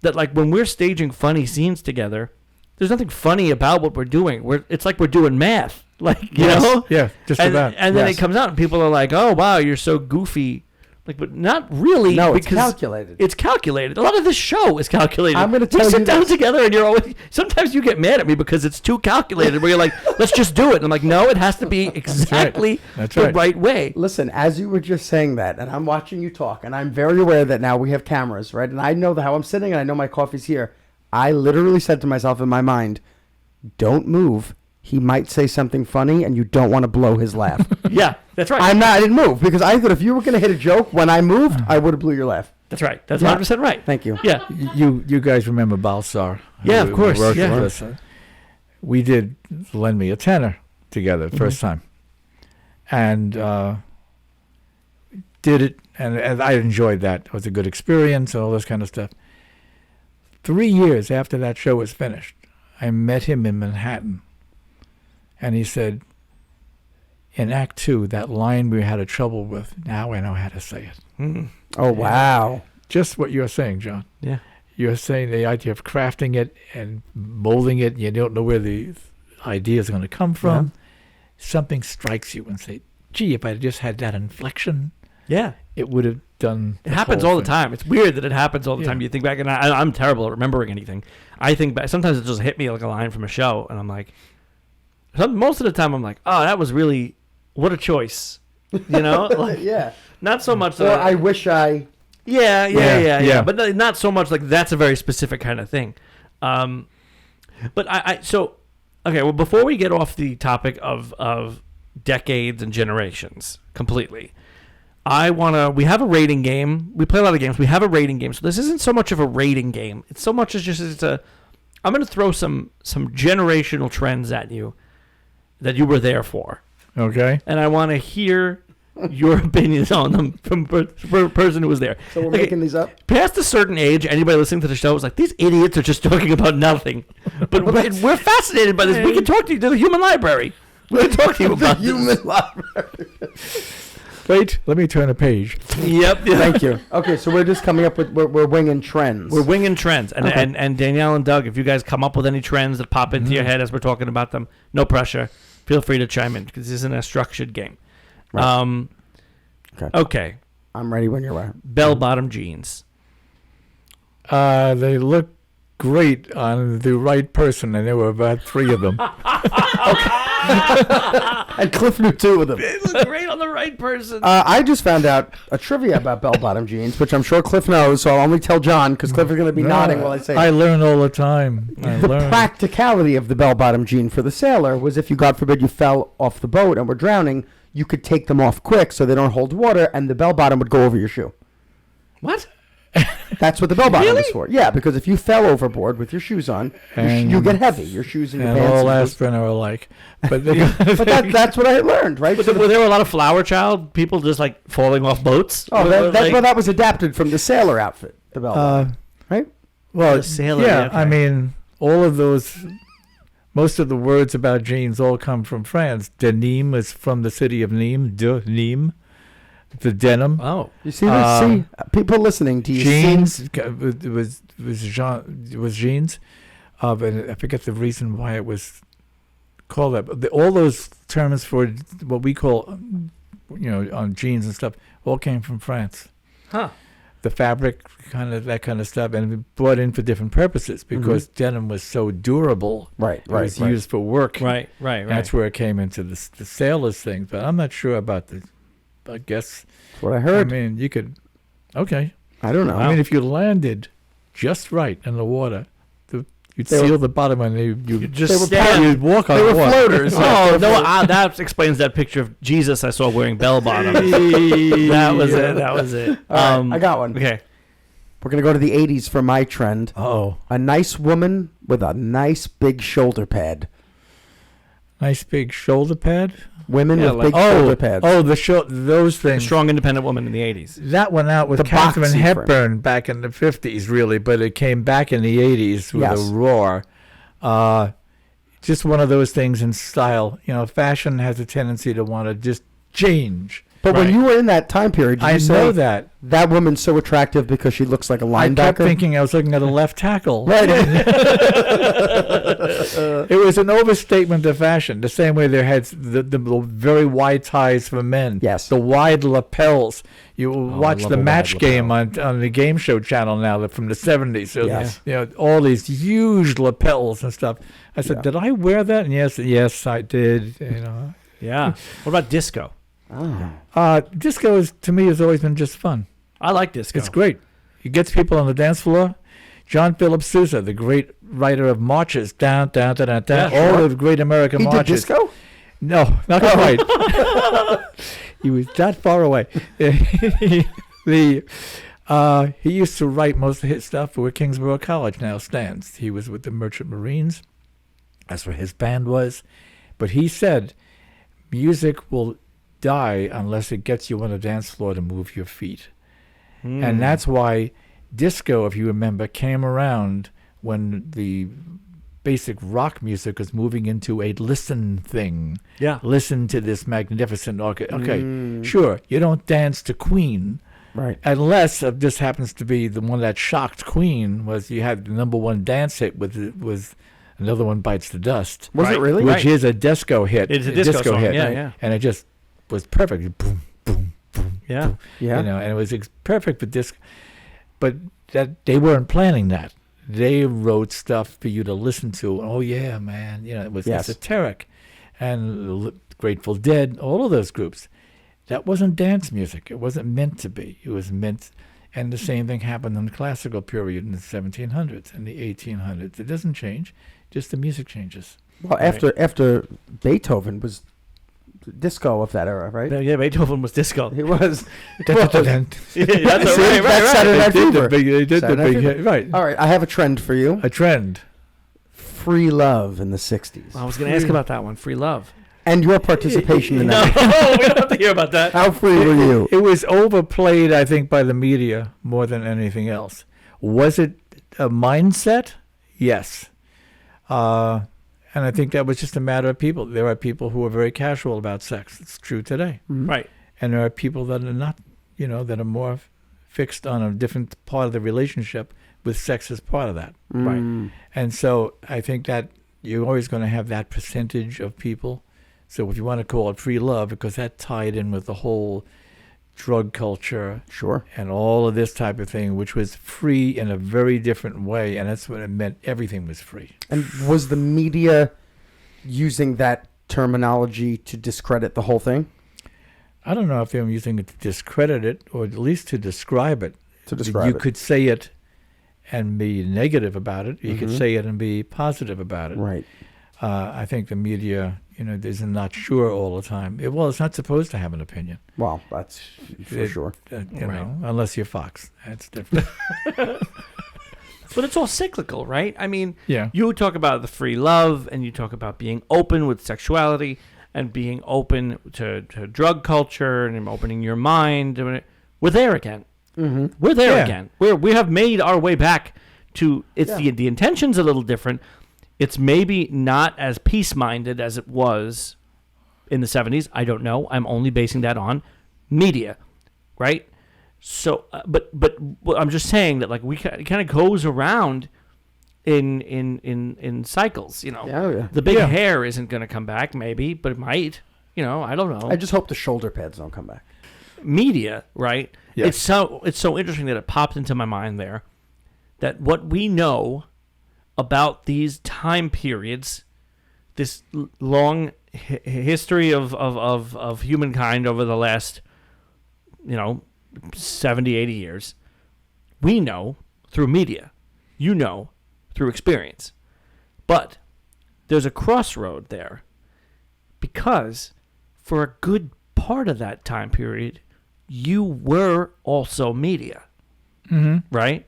[SPEAKER 2] That like when we're staging funny scenes together, there's nothing funny about what we're doing. It's like we're doing math, like you know.
[SPEAKER 4] Yeah, just about.
[SPEAKER 2] And then it comes out, and people are like, "Oh wow, you're so goofy." Like, but not really.
[SPEAKER 3] No,
[SPEAKER 2] because
[SPEAKER 3] it's calculated.
[SPEAKER 2] It's calculated. A lot of this show is calculated.
[SPEAKER 3] I'm going to tell you
[SPEAKER 2] we sit down
[SPEAKER 3] this.
[SPEAKER 2] together, and you're always. Sometimes you get mad at me because it's too calculated. Where you're like, "Let's just do it." And I'm like, "No, it has to be exactly the right way."
[SPEAKER 3] Listen, as you were just saying that, and I'm watching you talk, and I'm very aware that now we have cameras, right? And I know how I'm sitting, and I know my coffee's here. I literally said to myself in my mind, "Don't move. He might say something funny, and you don't want to blow his laugh."
[SPEAKER 2] Yeah, that's right.
[SPEAKER 3] I didn't move because I thought if you were going to hit a joke when I moved, I would have blew your laugh.
[SPEAKER 2] That's right. That's 100% right.
[SPEAKER 3] Thank you.
[SPEAKER 2] Yeah.
[SPEAKER 4] You guys remember Balsar?
[SPEAKER 2] Yeah, of course.
[SPEAKER 4] Worked
[SPEAKER 2] Yeah.
[SPEAKER 4] with us. We did Lend Me a Tenor together first time, and did it, and I enjoyed that. It was a good experience and all this kind of stuff. 3 years after that show was finished, I met him in Manhattan. And he said, in Act 2, that line we had a trouble with, now I know how to say it.
[SPEAKER 2] Mm.
[SPEAKER 3] Oh, wow.
[SPEAKER 4] Just what you're saying, John.
[SPEAKER 2] Yeah.
[SPEAKER 4] You're saying the idea of crafting it and molding it, and you don't know where the idea is going to come from. Yeah. Something strikes you and say, gee, if I just had that inflection, it would have done
[SPEAKER 2] It happens all the time. It's weird that it happens all the time. You think back, and I'm terrible at remembering anything. I think back, sometimes it just hit me like a line from a show, and I'm like, most of the time I'm like, oh, that was really, what a choice. You know? Like,
[SPEAKER 3] yeah.
[SPEAKER 2] Not so much.
[SPEAKER 3] Or I wish I...
[SPEAKER 2] Yeah. But not so much like that's a very specific kind of thing. But so, okay, well, before we get off the topic of decades and generations completely, we have a rating game. We play a lot of games. We have a rating game. So this isn't so much of a rating game. It's so much as just, I'm going to throw some generational trends at you that you were there for.
[SPEAKER 4] Okay.
[SPEAKER 2] And I want to hear your opinions on them from a person who was there.
[SPEAKER 3] So we're making these up?
[SPEAKER 2] Past a certain age, anybody listening to the show is like, these idiots are just talking about nothing. But we're fascinated by this. We can talk to you to the human library. We can talk to you about
[SPEAKER 3] the human library.
[SPEAKER 4] Wait, let me turn a page.
[SPEAKER 2] Yep.
[SPEAKER 3] Thank you. Okay, so we're just coming up with, we're winging trends.
[SPEAKER 2] We're winging trends. And Danielle and Doug, if you guys come up with any trends that pop into your head as we're talking about them, no pressure. Feel free to chime in because this isn't a structured game. Right. Okay.
[SPEAKER 3] I'm ready when you're ready.
[SPEAKER 2] Bell-bottom jeans.
[SPEAKER 4] They look great on the right person, and there were about 3 of them.
[SPEAKER 3] And Cliff knew 2 of them.
[SPEAKER 2] They look great on the right person.
[SPEAKER 3] I just found out a trivia about bell-bottom jeans, which I'm sure Cliff knows, so I'll only tell John because Cliff is going to be nodding while I say it.
[SPEAKER 4] I learn all the time.
[SPEAKER 3] The practicality of the bell-bottom jean for the sailor was if you, God forbid, you fell off the boat and were drowning, you could take them off quick so they don't hold water, and the bell-bottom would go over your shoe.
[SPEAKER 2] What?
[SPEAKER 3] That's what the bell-bottom is for. Yeah, because if you fell overboard with your shoes on, you get heavy. Your shoes and your pants.
[SPEAKER 4] And all aspirin are alike. But,
[SPEAKER 3] that's what I learned, right?
[SPEAKER 2] But were there a lot of flower child people just like falling off boats?
[SPEAKER 3] Oh, that was adapted from the sailor outfit, the bell-bottom, right?
[SPEAKER 4] Well,
[SPEAKER 2] the sailor.
[SPEAKER 4] Yeah, okay. I mean, all of those... Most of the words about jeans all come from France. Denim is from the city of Nîmes. Nîmes. The denim.
[SPEAKER 2] Oh,
[SPEAKER 3] you see this? See, people listening. Do you
[SPEAKER 4] jeans?
[SPEAKER 3] see?
[SPEAKER 4] It was jeans. and I forget the reason why it was called that. But all those terms for what we call, on jeans and stuff, all came from France.
[SPEAKER 2] Huh.
[SPEAKER 4] The fabric, that kind of stuff, and we brought in for different purposes because denim was so durable.
[SPEAKER 3] Right.
[SPEAKER 4] It was used for work.
[SPEAKER 2] Right.
[SPEAKER 4] That's where it came into the sailors thing. But I'm not sure about I guess.
[SPEAKER 3] That's what I heard.
[SPEAKER 4] I mean, you could. Okay.
[SPEAKER 3] I don't know.
[SPEAKER 4] I mean, if you landed just right in the water, you'd seal the bottom and you'd walk on the water.
[SPEAKER 3] Floaters.
[SPEAKER 2] Oh, no, that explains that picture of Jesus I saw wearing bell bottoms. That was it.
[SPEAKER 3] All right, I got one.
[SPEAKER 2] Okay.
[SPEAKER 3] We're going to go to the 80s for my trend.
[SPEAKER 4] Oh.
[SPEAKER 3] A nice woman with a nice big shoulder pad.
[SPEAKER 4] Nice big shoulder pad?
[SPEAKER 3] Women with big shoulder pads.
[SPEAKER 4] Oh, those things.
[SPEAKER 2] A strong, independent woman in the 80s.
[SPEAKER 4] That went out with
[SPEAKER 3] The
[SPEAKER 4] Katharine
[SPEAKER 3] boxy
[SPEAKER 4] Hepburn back in the 50s, really, but it came back in the 80s with a roar. Just one of those things in style. Fashion has a tendency to want to just change.
[SPEAKER 3] But when you were in that time period, did you say
[SPEAKER 4] know that
[SPEAKER 3] woman's so attractive because she looks like a linebacker?
[SPEAKER 4] I kept thinking I was looking at a left tackle.
[SPEAKER 3] Right.
[SPEAKER 4] It was an overstatement of fashion. The same way there had the very wide ties for men.
[SPEAKER 3] Yes.
[SPEAKER 4] The wide lapels. You watch the match game on the game show channel now from the 70s. So, all these huge lapels and stuff. I said, did I wear that? And yes, I did.
[SPEAKER 2] Yeah. What about disco?
[SPEAKER 4] Disco to me has always been just fun.
[SPEAKER 2] I like disco.
[SPEAKER 4] It's great. It gets people on the dance floor. John Philip Sousa, the great writer of marches, down, down, down, down, all the great American marches.
[SPEAKER 3] He did disco?
[SPEAKER 4] No, not quite. He was that far away. He used to write most of his stuff for where Kingsborough College now stands. He was with the Merchant Marines. That's where his band was. But he said, music will die unless it gets you on the dance floor to move your feet. And that's why disco, if you remember, came around when the basic rock music was moving into a listen thing.
[SPEAKER 2] Yeah.
[SPEAKER 4] Listen to this magnificent orchestra. Okay, sure, you don't dance to Queen.
[SPEAKER 3] Right.
[SPEAKER 4] Unless this happens to be the one that shocked Queen was you had the number one dance hit was Another One Bites the Dust.
[SPEAKER 3] Was it really?
[SPEAKER 4] Which is a disco hit.
[SPEAKER 2] It's a disco song.
[SPEAKER 4] hit.
[SPEAKER 2] Yeah.
[SPEAKER 4] And it just was perfect. Boom, boom, boom.
[SPEAKER 2] Yeah.
[SPEAKER 4] Boom,
[SPEAKER 3] Yeah.
[SPEAKER 4] and it was perfect for disco. But that they weren't planning that. They wrote stuff for you to listen to. Oh, yeah, man. It was esoteric. And Grateful Dead, all of those groups. That wasn't dance music. It wasn't meant to be. It was meant... And the same thing happened in the classical period in the 1700s and the 1800s. It doesn't change. Just the music changes.
[SPEAKER 3] Well, after Beethoven was disco of that era, right?
[SPEAKER 2] Yeah, Beethoven was disco.
[SPEAKER 3] He was.
[SPEAKER 2] That's
[SPEAKER 3] Saturday Night Fever.
[SPEAKER 4] They did the big hit. Right.
[SPEAKER 3] All right, I have a trend for you.
[SPEAKER 4] A trend.
[SPEAKER 3] Free love in the 60s.
[SPEAKER 2] I was going to ask about that one. Free love.
[SPEAKER 3] And your participation in that.
[SPEAKER 2] No, we don't have to hear about that.
[SPEAKER 3] How free were you?
[SPEAKER 4] It was overplayed, I think, by the media more than anything else. Was it a mindset? Yes. And I think that was just a matter of people. There are people who are very casual about sex. It's true today.
[SPEAKER 3] Mm-hmm.
[SPEAKER 2] Right.
[SPEAKER 4] And there are people that are not, that are more fixed on a different part of the relationship with sex as part of that.
[SPEAKER 2] Right.
[SPEAKER 4] And so I think that you're always going to have that percentage of people. So if you want to call it free love, because that tied in with the whole drug culture.
[SPEAKER 3] Sure.
[SPEAKER 4] And all of this type of thing, which was free in a very different way. And that's what it meant. Everything was free.
[SPEAKER 3] And was the media using that terminology to discredit the whole thing?
[SPEAKER 4] I don't know if they were using it to discredit it or at least to describe it. You could say it and be negative about it. You could say it and be positive about it.
[SPEAKER 3] Right.
[SPEAKER 4] I think the media, is not sure all the time. It's not supposed to have an opinion.
[SPEAKER 3] Well, that's for sure.
[SPEAKER 4] Unless you're Fox. That's different.
[SPEAKER 2] But it's all cyclical, right? I mean,
[SPEAKER 4] yeah.
[SPEAKER 2] You talk about the free love, and you talk about being open with sexuality and being open to drug culture and opening your mind. We're there again.
[SPEAKER 3] Mm-hmm.
[SPEAKER 2] We're there again. We have made our way back to the intention's a little different. It's maybe not as peace-minded as it was in the 70s. I don't know. I'm only basing that on media, right? So, but I'm just saying that it kind of goes around in cycles. You know,
[SPEAKER 3] Yeah.
[SPEAKER 2] the big hair isn't going to come back, maybe, but it might. You know, I don't know.
[SPEAKER 3] I just hope the shoulder pads don't come back.
[SPEAKER 2] Media, right?
[SPEAKER 4] Yes.
[SPEAKER 2] It's so interesting that it popped into my mind there that what we know about these time periods, this long history of humankind over the last 70, 80 years, we know through media, you know through experience. But there's a crossroad there, because for a good part of that time period, you were also media, right?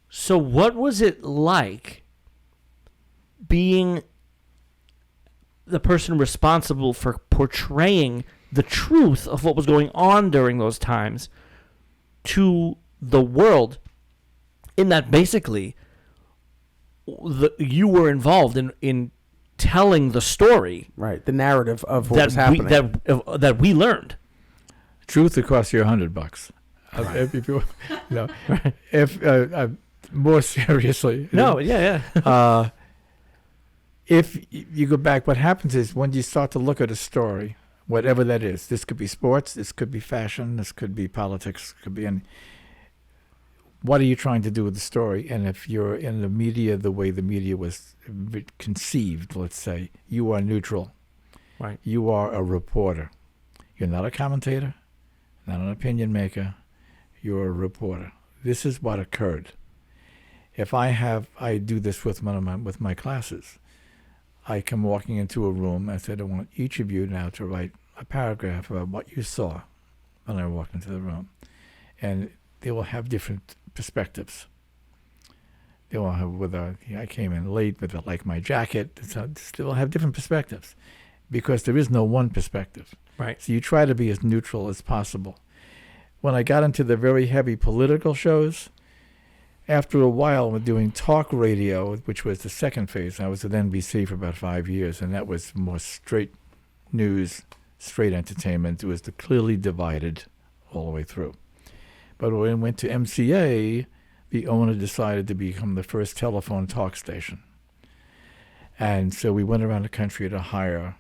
[SPEAKER 2] So what was it like being the person responsible for portraying the truth of what was going on during those times to the world, in that basically you were involved in telling the story,
[SPEAKER 3] right? The narrative of what was happening
[SPEAKER 2] that we learned.
[SPEAKER 4] Truth would cost you $100. If you, no, if more seriously, if you go back, what happens is when you start to look at a story, whatever that is, this could be sports, this could be fashion, this could be politics, could be any. What are you trying to do with the story? And if you're in the media, the way the media was conceived, let's say, you are neutral.
[SPEAKER 2] Right.
[SPEAKER 4] You are a reporter. You're not a commentator, not an opinion maker. You're a reporter. This is what occurred. If I do this with my classes. I come walking into a room. I said, I want each of you now to write a paragraph about what you saw when I walked into the room. And they will have different perspectives. They will have, I came in late with like my jacket. They will have different perspectives because there is no one perspective.
[SPEAKER 2] Right.
[SPEAKER 4] So you try to be as neutral as possible. When I got into the very heavy political shows, after a while, we're doing talk radio, which was the second phase. I was at NBC for about 5 years, and that was more straight news, straight entertainment. It was clearly divided all the way through. But when I went to MCA, the owner decided to become the first telephone talk station. And so we went around the country to hire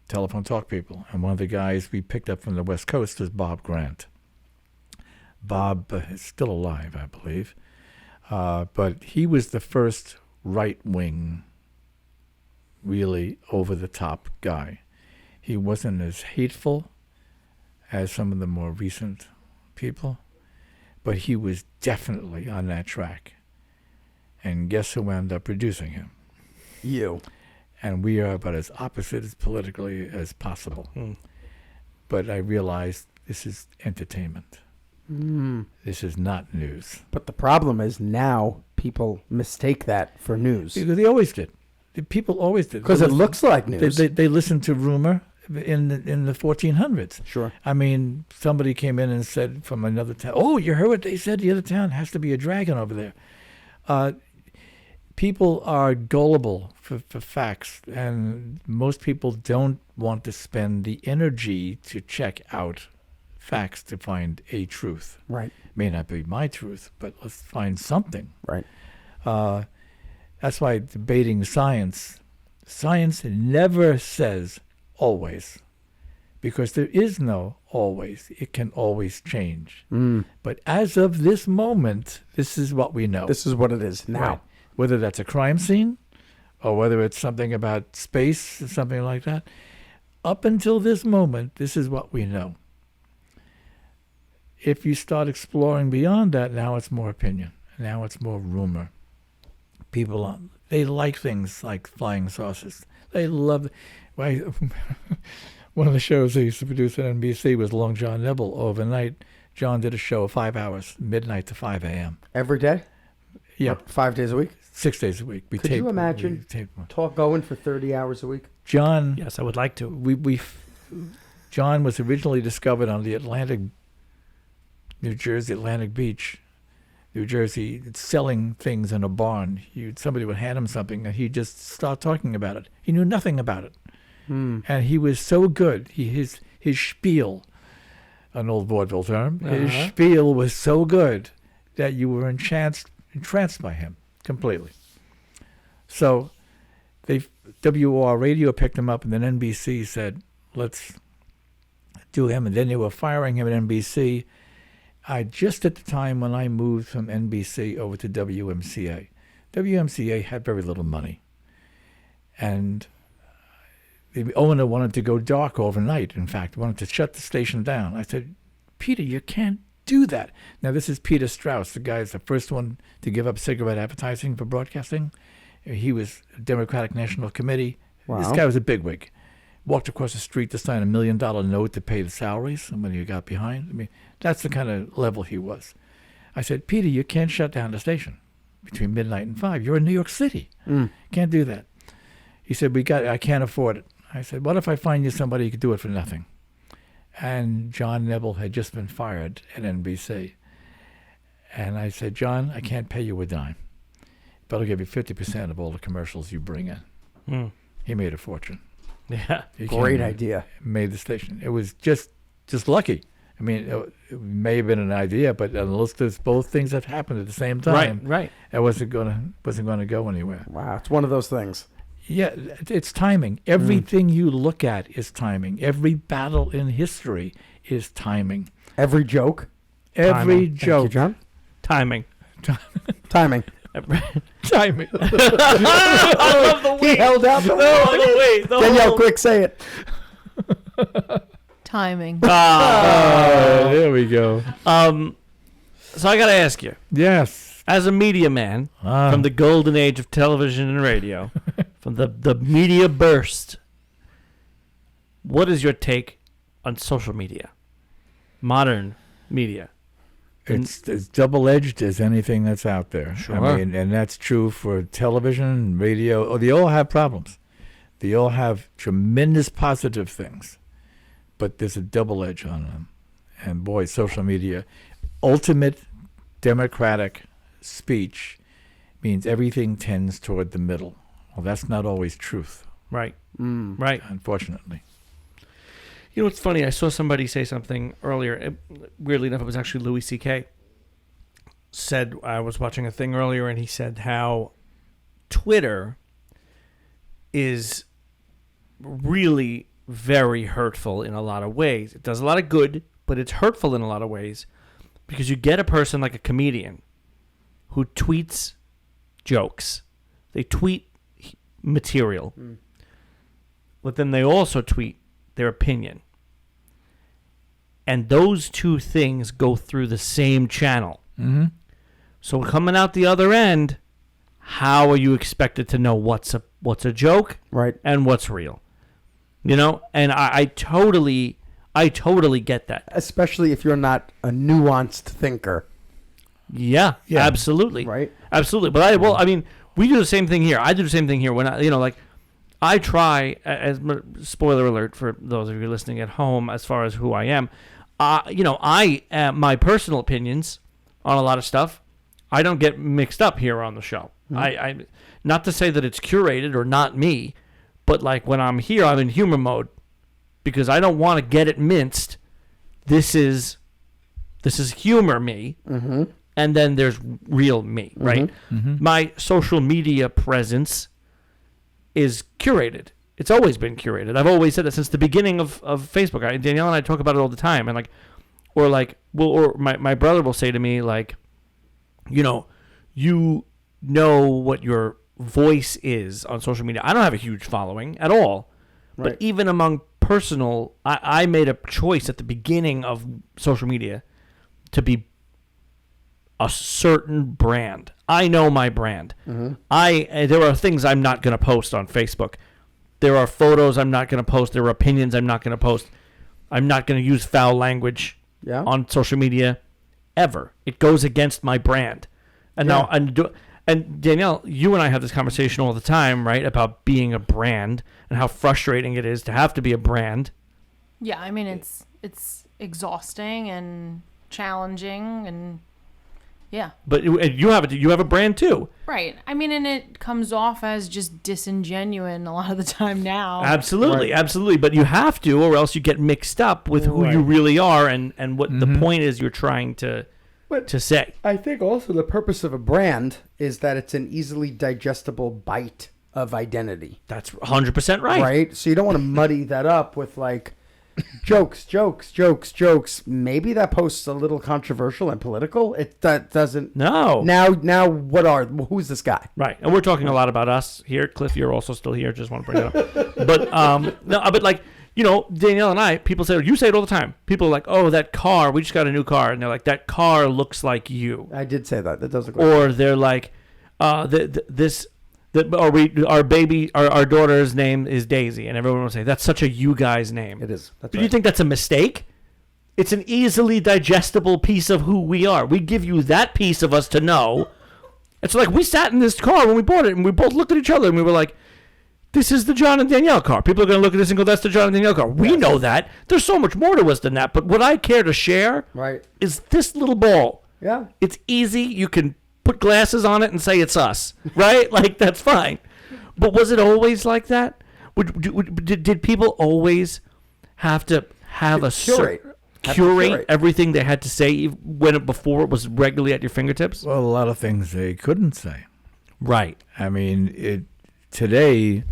[SPEAKER 4] telephone talk people. And one of the guys we picked up from the West Coast was Bob Grant. Bob is still alive, I believe. But he was the first right-wing, really over-the-top guy. He wasn't as hateful as some of the more recent people, but he was definitely on that track. And guess who wound up producing him?
[SPEAKER 3] You.
[SPEAKER 4] And we are about as opposite as politically as possible. But I realized this is entertainment. This is not news.
[SPEAKER 3] But the problem is now people mistake that for news.
[SPEAKER 4] Because they always did. People always did.
[SPEAKER 3] Because it looks like news.
[SPEAKER 4] They listened to rumor in the 1400s.
[SPEAKER 3] Sure.
[SPEAKER 4] I mean, somebody came in and said from another town, "Oh, you heard what they said? The other town has to be a dragon over there." People are gullible for facts, and most people don't want to spend the energy to check out facts to find a truth.
[SPEAKER 3] Right.
[SPEAKER 4] May not be my truth, but let's find something.
[SPEAKER 3] Right.
[SPEAKER 4] That's why debating science never says always, because there is no always. It can always change. But as of this moment, this is what we know.
[SPEAKER 3] This is what it is now.
[SPEAKER 4] Right. Whether that's a crime scene or whether it's something about space or something like that, up until this moment, this is what we know. If you start exploring beyond that, now it's more opinion. Now it's more rumor. People, they like things like flying saucers. They love. One of the shows I used to produce at NBC was Long John Nebel. Overnight, John did a show 5 hours, midnight to 5 a.m.
[SPEAKER 3] Every day?
[SPEAKER 4] Yeah.
[SPEAKER 3] 5 days a week?
[SPEAKER 4] 6 days a week.
[SPEAKER 3] Could you imagine talk going for 30 hours a week?
[SPEAKER 4] John.
[SPEAKER 2] Yes, I would like to.
[SPEAKER 4] John was originally discovered on the Atlantic Beach, New Jersey, selling things in a barn. Somebody would hand him something, and he'd just start talking about it. He knew nothing about it. And he was so good. His spiel, an old vaudeville term, his spiel was so good that you were entranced by him. completely. So WOR radio picked him up, and then NBC said, let's do him. And then they were firing him at NBC. Just at the time when I moved from NBC over to WMCA. WMCA had very little money. And the owner wanted to go dark overnight, in fact, wanted to shut the station down. I said, Peter, you can't do that. Now, this is Peter Strauss. The guy is the first one to give up cigarette advertising for broadcasting. He was Democratic National Committee.
[SPEAKER 3] Wow.
[SPEAKER 4] This guy was a bigwig. Walked across the street to sign $1 million note to pay the salaries. Somebody who got behind. I mean, that's the kind of level he was. I said, Peter, you can't shut down the station between midnight and 5. You're in New York City. Can't do that. He said, I can't afford it. I said, what if I find you somebody who could do it for nothing? And John Neville had just been fired at NBC. And I said, John, I can't pay you a dime, but I'll give you 50% of all the commercials you bring in. He made a fortune.
[SPEAKER 2] Yeah.
[SPEAKER 3] Great idea.
[SPEAKER 4] Made the station. It was just lucky. I mean, it may have been an idea, but unless there's both things that happened at the same time,
[SPEAKER 2] Right.
[SPEAKER 4] it wasn't gonna go anywhere.
[SPEAKER 3] Wow, it's one of those things.
[SPEAKER 4] Yeah, it's timing. Everything you look at is timing. Every battle in history is timing.
[SPEAKER 3] Every joke.
[SPEAKER 4] Every
[SPEAKER 3] Thank
[SPEAKER 4] joke.
[SPEAKER 3] you, John.
[SPEAKER 2] Timing.
[SPEAKER 3] Timing.
[SPEAKER 4] Timing.
[SPEAKER 2] I love the way.
[SPEAKER 3] He held out the
[SPEAKER 2] wait.
[SPEAKER 3] Danielle, quick, say it.
[SPEAKER 1] Timing.
[SPEAKER 4] There we go.
[SPEAKER 2] So I got to ask you,
[SPEAKER 4] Yes.
[SPEAKER 2] as a media man from the golden age of television and radio, from the media burst, what is your take on social media, modern media?
[SPEAKER 4] It's as double-edged as anything that's out there.
[SPEAKER 2] Sure.
[SPEAKER 4] I mean, and that's true for television, radio. Oh, they all have problems. They all have tremendous positive things, but there's a double edge on them. And boy, social media, ultimate democratic speech means everything tends toward the middle. Well, that's not always truth,
[SPEAKER 2] Right. Right.
[SPEAKER 4] unfortunately.
[SPEAKER 2] You know what's funny? I saw somebody say something earlier. Weirdly enough, it was actually Louis C.K. said, I was watching a thing earlier, and he said how Twitter is really very hurtful in a lot of ways. It does a lot of good, but it's hurtful in a lot of ways because you get a person like a comedian who tweets jokes. They tweet material, but then they also tweet their opinion. And those two things go through the same channel.
[SPEAKER 4] Mm-hmm.
[SPEAKER 2] So coming out the other end, how are you expected to know what's a joke
[SPEAKER 3] Right.
[SPEAKER 2] and what's real? You know, and I totally get that.
[SPEAKER 3] Especially if you're not a nuanced thinker.
[SPEAKER 2] Yeah,
[SPEAKER 4] Yeah.
[SPEAKER 2] absolutely.
[SPEAKER 3] Right.
[SPEAKER 2] Absolutely. But I mean, we do the same thing here. I do the same thing here when I try, as spoiler alert for those of you listening at home, as far as who I am, my personal opinions on a lot of stuff, I don't get mixed up here on the show. I not to say that it's curated or not me, but like when I'm here, I'm in humor mode because I don't want to get it minced. This is humor me, and then there's real me, right? My social media presence is curated. It's always been curated. I've always said that since the beginning of Facebook. Danielle and I talk about it all the time, and my brother will say to me like, you know what your voice is on social media. I don't have a huge following at all,
[SPEAKER 3] Right.
[SPEAKER 2] but even among personal, I made a choice at the beginning of social media to be a certain brand. I know my brand. There are things I'm not going to post on Facebook. There are photos I'm not going to post. There are opinions I'm not going to post. I'm not going to use foul language on social media ever. It goes against my brand. And now, and Danielle, you and I have this conversation all the time, right, about being a brand and how frustrating it is to have to be a brand.
[SPEAKER 1] Yeah, I mean it's exhausting and challenging and yeah.
[SPEAKER 2] But you have a brand too.
[SPEAKER 1] Right. I mean, and it comes off as just disingenuous a lot of the time now.
[SPEAKER 2] Absolutely, absolutely. But you have to, or else you get mixed up with who you really are and what the point is you're trying to to say.
[SPEAKER 3] I think also the purpose of a brand is that it's an easily digestible bite of identity.
[SPEAKER 2] That's 100% right.
[SPEAKER 3] Right? So you don't want to muddy that up with like jokes. Maybe that post's a little controversial and political. That doesn't.
[SPEAKER 2] No.
[SPEAKER 3] Now, who's this guy?
[SPEAKER 2] Right. And we're talking a lot about us here. Cliff, you're also still here. Just want to bring it up. But, but like, Danielle and I, people say, you say it all the time. People are like, oh, that car, we just got a new car. And they're like, that car looks like you.
[SPEAKER 3] I did say that. That does look like
[SPEAKER 2] Or they're like, our daughter's name is Daisy. And everyone will say, that's such a you guys name.
[SPEAKER 3] It is. That's
[SPEAKER 2] Do
[SPEAKER 3] right.
[SPEAKER 2] you think that's a mistake? It's an easily digestible piece of who we are. We give you that piece of us to know. It's like we sat in this car when we bought it, and we both looked at each other, and we were like, this is the John and Danielle car. People are going to look at this and go, that's the John and Danielle car. We know that. There's so much more to us than that. But what I care to share is this little ball.
[SPEAKER 3] Yeah.
[SPEAKER 2] It's easy. You can put glasses on it and say it's us, right? Like, that's fine. But was it always like that? Did people always have to have a curate everything they had to say before it was regularly at your fingertips?
[SPEAKER 4] Well, a lot of things they couldn't say.
[SPEAKER 2] Right.
[SPEAKER 4] I mean, today,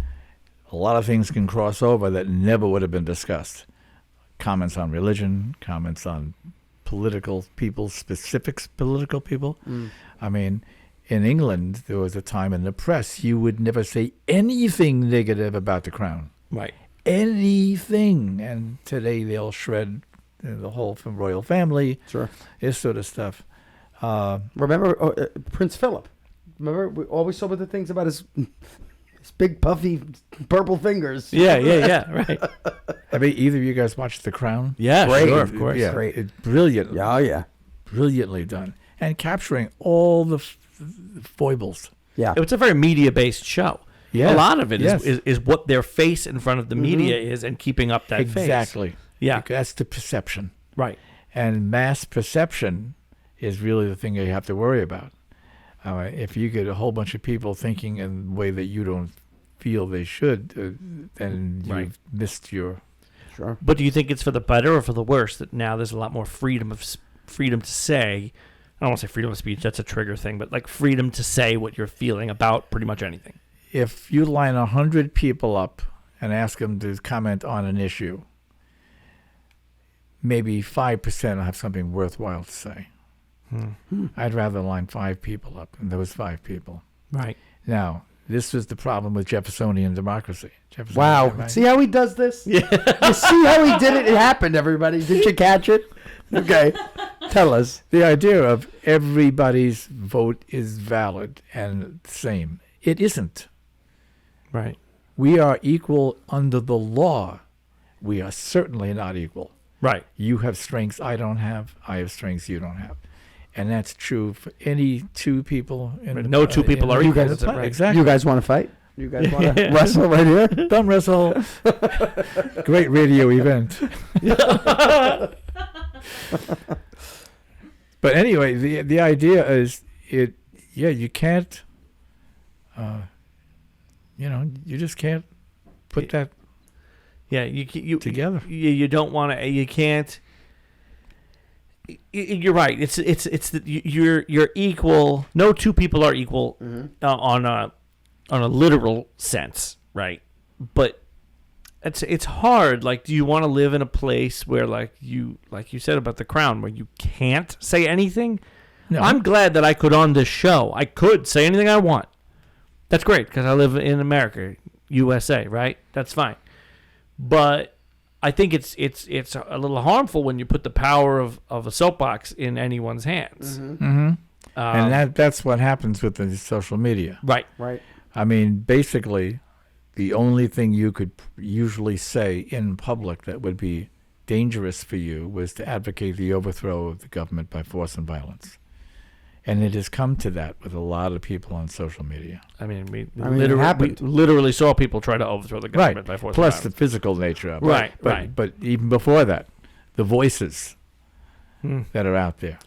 [SPEAKER 4] a lot of things can cross over that never would have been discussed. Comments on religion, comments on political people, specific political people. I mean, in England, there was a time in the press you would never say anything negative about the crown.
[SPEAKER 2] Right.
[SPEAKER 4] Anything. And today they'll shred the whole royal family.
[SPEAKER 3] Sure.
[SPEAKER 4] This sort of stuff.
[SPEAKER 3] Remember Prince Philip? Remember we always saw the things about his big puffy purple fingers.
[SPEAKER 2] Yeah, right.
[SPEAKER 4] Have either of you guys watched The Crown?
[SPEAKER 2] Yeah,
[SPEAKER 3] Great.
[SPEAKER 2] sure, of course.
[SPEAKER 4] Yeah,
[SPEAKER 3] Great.
[SPEAKER 4] It's brilliant.
[SPEAKER 3] Yeah, yeah.
[SPEAKER 4] Brilliantly done. And capturing all the foibles.
[SPEAKER 3] Yeah.
[SPEAKER 2] It's a very media-based show.
[SPEAKER 4] Yeah.
[SPEAKER 2] A lot of it
[SPEAKER 4] Yes.
[SPEAKER 2] is what their face in front of the media is and keeping up that face.
[SPEAKER 4] Exactly.
[SPEAKER 2] Yeah.
[SPEAKER 4] That's the perception.
[SPEAKER 2] Right.
[SPEAKER 4] And mass perception is really the thing you have to worry about. If you get a whole bunch of people thinking in the way that you don't feel they should, then you've missed your...
[SPEAKER 3] Sure.
[SPEAKER 2] But do you think it's for the better or for the worse that now there's a lot more freedom to say? I don't want to say freedom of speech. That's a trigger thing, but like freedom to say what you're feeling about pretty much anything.
[SPEAKER 4] If you line 100 people up and ask them to comment on an issue, maybe 5% will have something worthwhile to say. I'd rather line 5 people up, and there was 5 people.
[SPEAKER 2] Right.
[SPEAKER 4] Now, this was the problem with Jeffersonian democracy.
[SPEAKER 3] Wow.
[SPEAKER 4] Right?
[SPEAKER 3] See how he does this? Yeah. You see how he did it? It happened, everybody. Did you catch it? Okay. Tell us.
[SPEAKER 4] The idea of everybody's vote is valid and the same. It isn't.
[SPEAKER 2] Right.
[SPEAKER 4] We are equal under the law. We are certainly not equal.
[SPEAKER 2] Right.
[SPEAKER 4] You have strengths I don't have. I have strengths you don't have. And that's true for any two people.
[SPEAKER 2] No two people are equal.
[SPEAKER 3] Right.
[SPEAKER 4] Exactly.
[SPEAKER 3] You guys want to fight? You guys want to wrestle right here?
[SPEAKER 4] Thumb wrestle. Great radio event. But anyway, the idea is you can't, you just can't put that
[SPEAKER 2] you
[SPEAKER 4] together.
[SPEAKER 2] You don't want to. You can't. You're right. You're equal. No two people are equal on a literal sense, right? But it's hard. Like, do you want to live in a place where, like you said about the crown, where you can't say anything?
[SPEAKER 4] No.
[SPEAKER 2] I'm glad that I could on this show. I could say anything I want. That's great because I live in America, USA, right? That's fine. But I think it's a little harmful when you put the power of a soapbox in anyone's hands.
[SPEAKER 4] And that's what happens with the social media.
[SPEAKER 2] Right.
[SPEAKER 3] Right.
[SPEAKER 4] I mean, basically, the only thing you could usually say in public that would be dangerous for you was to advocate the overthrow of the government by force and violence. And it has come to that with a lot of people on social media.
[SPEAKER 2] I mean, we
[SPEAKER 3] happened.
[SPEAKER 2] literally saw people try to overthrow the government by force.
[SPEAKER 4] Plus
[SPEAKER 2] and
[SPEAKER 4] the physical nature of it.
[SPEAKER 2] Right.
[SPEAKER 4] But even before that, the voices that are out there.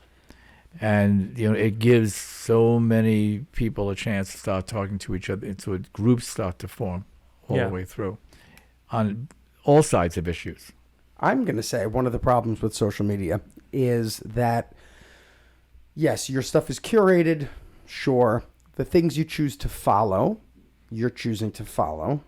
[SPEAKER 4] And, it gives so many people a chance to start talking to each other, so groups start to form all the way through on all sides of issues.
[SPEAKER 3] I'm going to say one of the problems with social media is that yes, your stuff is curated. Sure. The things you choose to follow, you're choosing to follow.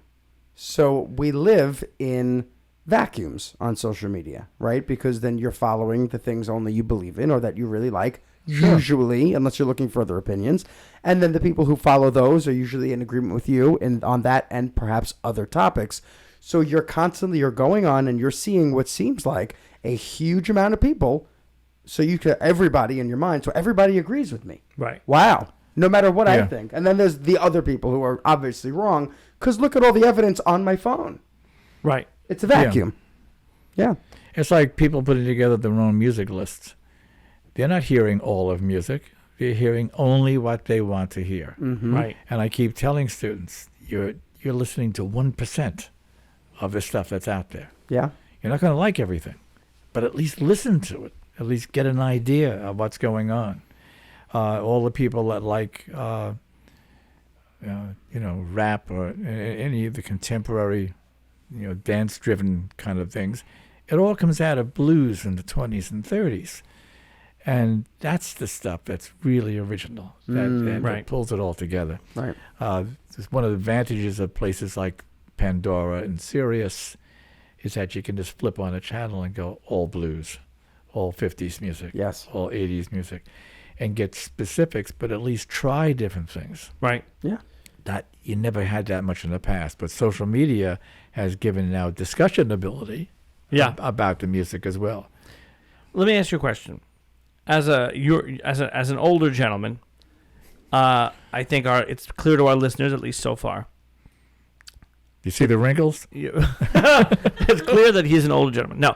[SPEAKER 3] So we live in vacuums on social media, right? Because then you're following the things only you believe in or that you really like, usually, unless you're looking for other opinions. And then the people who follow those are usually in agreement with you on that and perhaps other topics. So you're going on and you're seeing what seems like a huge amount of people. So everybody in your mind. So everybody agrees with me.
[SPEAKER 2] Right.
[SPEAKER 3] Wow. No matter what I think. And then there's the other people who are obviously wrong because look at all the evidence on my phone.
[SPEAKER 2] Right.
[SPEAKER 3] It's a vacuum. Yeah.
[SPEAKER 4] It's like people putting together their own music lists. They're not hearing all of music. They're hearing only what they want to hear.
[SPEAKER 3] Mm-hmm.
[SPEAKER 2] Right.
[SPEAKER 4] And I keep telling students, you're listening to 1% of the stuff that's out there.
[SPEAKER 3] Yeah.
[SPEAKER 4] You're not going to like everything, but at least listen to it. At least get an idea of what's going on. All the people that like, rap or any of the contemporary, dance-driven kind of things, it all comes out of blues in the 20s and 30s. And that's the stuff that's really original. That pulls it all together.
[SPEAKER 3] Right.
[SPEAKER 4] It's one of the advantages of places like Pandora and Sirius is that you can just flip on a channel and go all blues, all 50s music,
[SPEAKER 3] yes,
[SPEAKER 4] all 80s music, and get specifics, but at least try different things.
[SPEAKER 2] Right.
[SPEAKER 3] Yeah.
[SPEAKER 4] That you never had that much in the past, but social media has given now discussion ability about the music as well.
[SPEAKER 2] Let me ask you a question. As an older gentleman, I think it's clear to our listeners, at least so far.
[SPEAKER 4] You see the wrinkles?
[SPEAKER 2] It's clear that he's an older gentleman. No,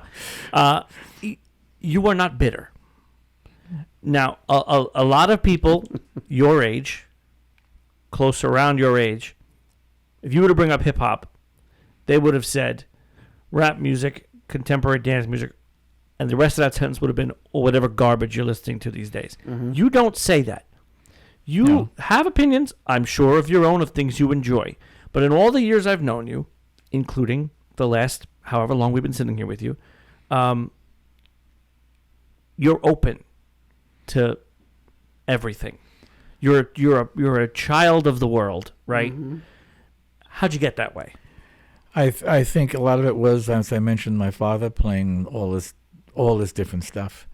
[SPEAKER 2] you are not bitter. Now, a lot of people your age, close around your age, if you were to bring up hip hop, they would have said rap music, contemporary dance music, and the rest of that sentence would have been whatever garbage you're listening to these days. Mm-hmm. You don't say that. You have opinions, I'm sure, of your own, of things you enjoy. But in all the years I've known you, including the last however long we've been sitting here with you, you're open to everything. You're a child of the world, right? Mm-hmm. How'd you get that way?
[SPEAKER 4] I think a lot of it was, as I mentioned, my father playing all this different stuff,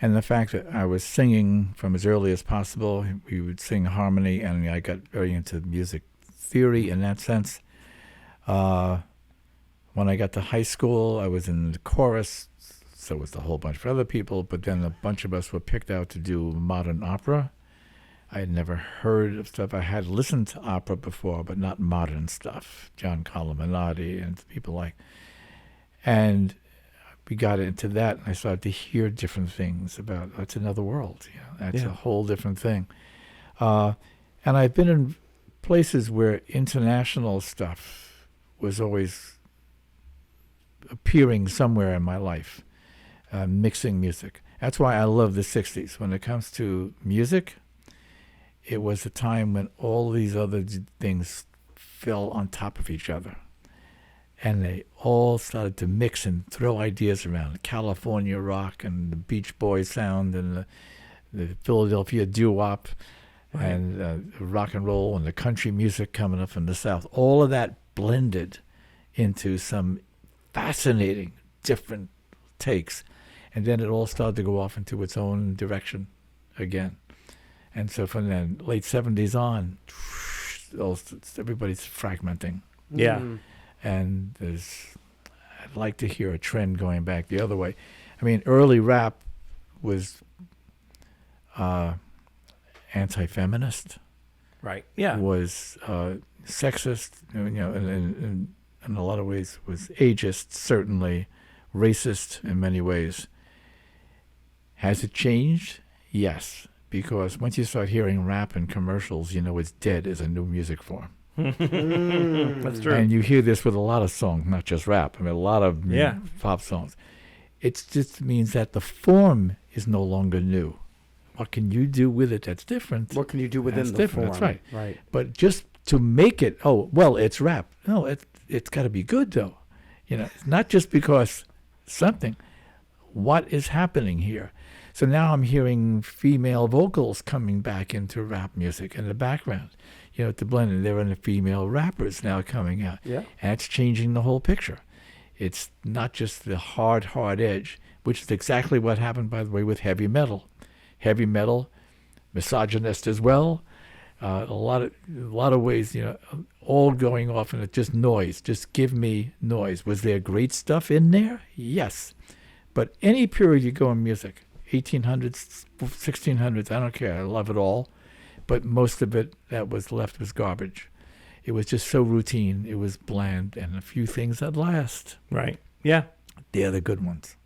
[SPEAKER 4] and the fact that I was singing from as early as possible. We would sing harmony, and I got very into music theory in that sense. When I got to high school, I was in the chorus, so was a whole bunch of other people, but then a bunch of us were picked out to do modern opera. I had never heard of stuff. I had listened to opera before, but not modern stuff. John Colominati and people like. And we got into that, and I started to hear different things about, that's another world. That's a whole different thing. And I've been in places where international stuff was always appearing somewhere in my life, mixing music. That's why I love the 60s. When it comes to music, it was a time when all these other things fell on top of each other. And they all started to mix and throw ideas around. California rock and the Beach Boys sound and the Philadelphia doo-wop and rock and roll and the country music coming up from the South. All of that blended into some fascinating different takes. And then it all started to go off into its own direction again. And so from the late 70s on, everybody's fragmenting.
[SPEAKER 2] Yeah.
[SPEAKER 4] And I'd like to hear a trend going back the other way. I mean, early rap was anti-feminist.
[SPEAKER 2] Right. Yeah.
[SPEAKER 4] Was sexist, in a lot of ways was ageist, certainly racist in many ways. Has it changed? Yes. Because once you start hearing rap in commercials, it's dead as a new music form.
[SPEAKER 2] That's true.
[SPEAKER 4] And you hear this with a lot of songs, not just rap. I mean, a lot of pop songs. It just means that the form is no longer new. What can you do with it that's different?
[SPEAKER 3] What can you do within the form?
[SPEAKER 4] That's right.
[SPEAKER 3] Right.
[SPEAKER 4] But just to make it, it's rap. No, it's got to be good, though. It's not just because something. What is happening here? So now I'm hearing female vocals coming back into rap music in the background, to blend in. There are the female rappers now coming out.
[SPEAKER 3] Yeah.
[SPEAKER 4] And it's changing the whole picture. It's not just the hard edge, which is exactly what happened, by the way, with heavy metal. Heavy metal, misogynist as well. A lot of ways, all going off, and it's just noise. Just give me noise. Was there great stuff in there? Yes. But any period you go in music, 1800s, 1600s, I don't care. I love it all. But most of it that was left was garbage. It was just so routine. It was bland, and a few things that last.
[SPEAKER 2] Right. Yeah.
[SPEAKER 4] They're the good ones.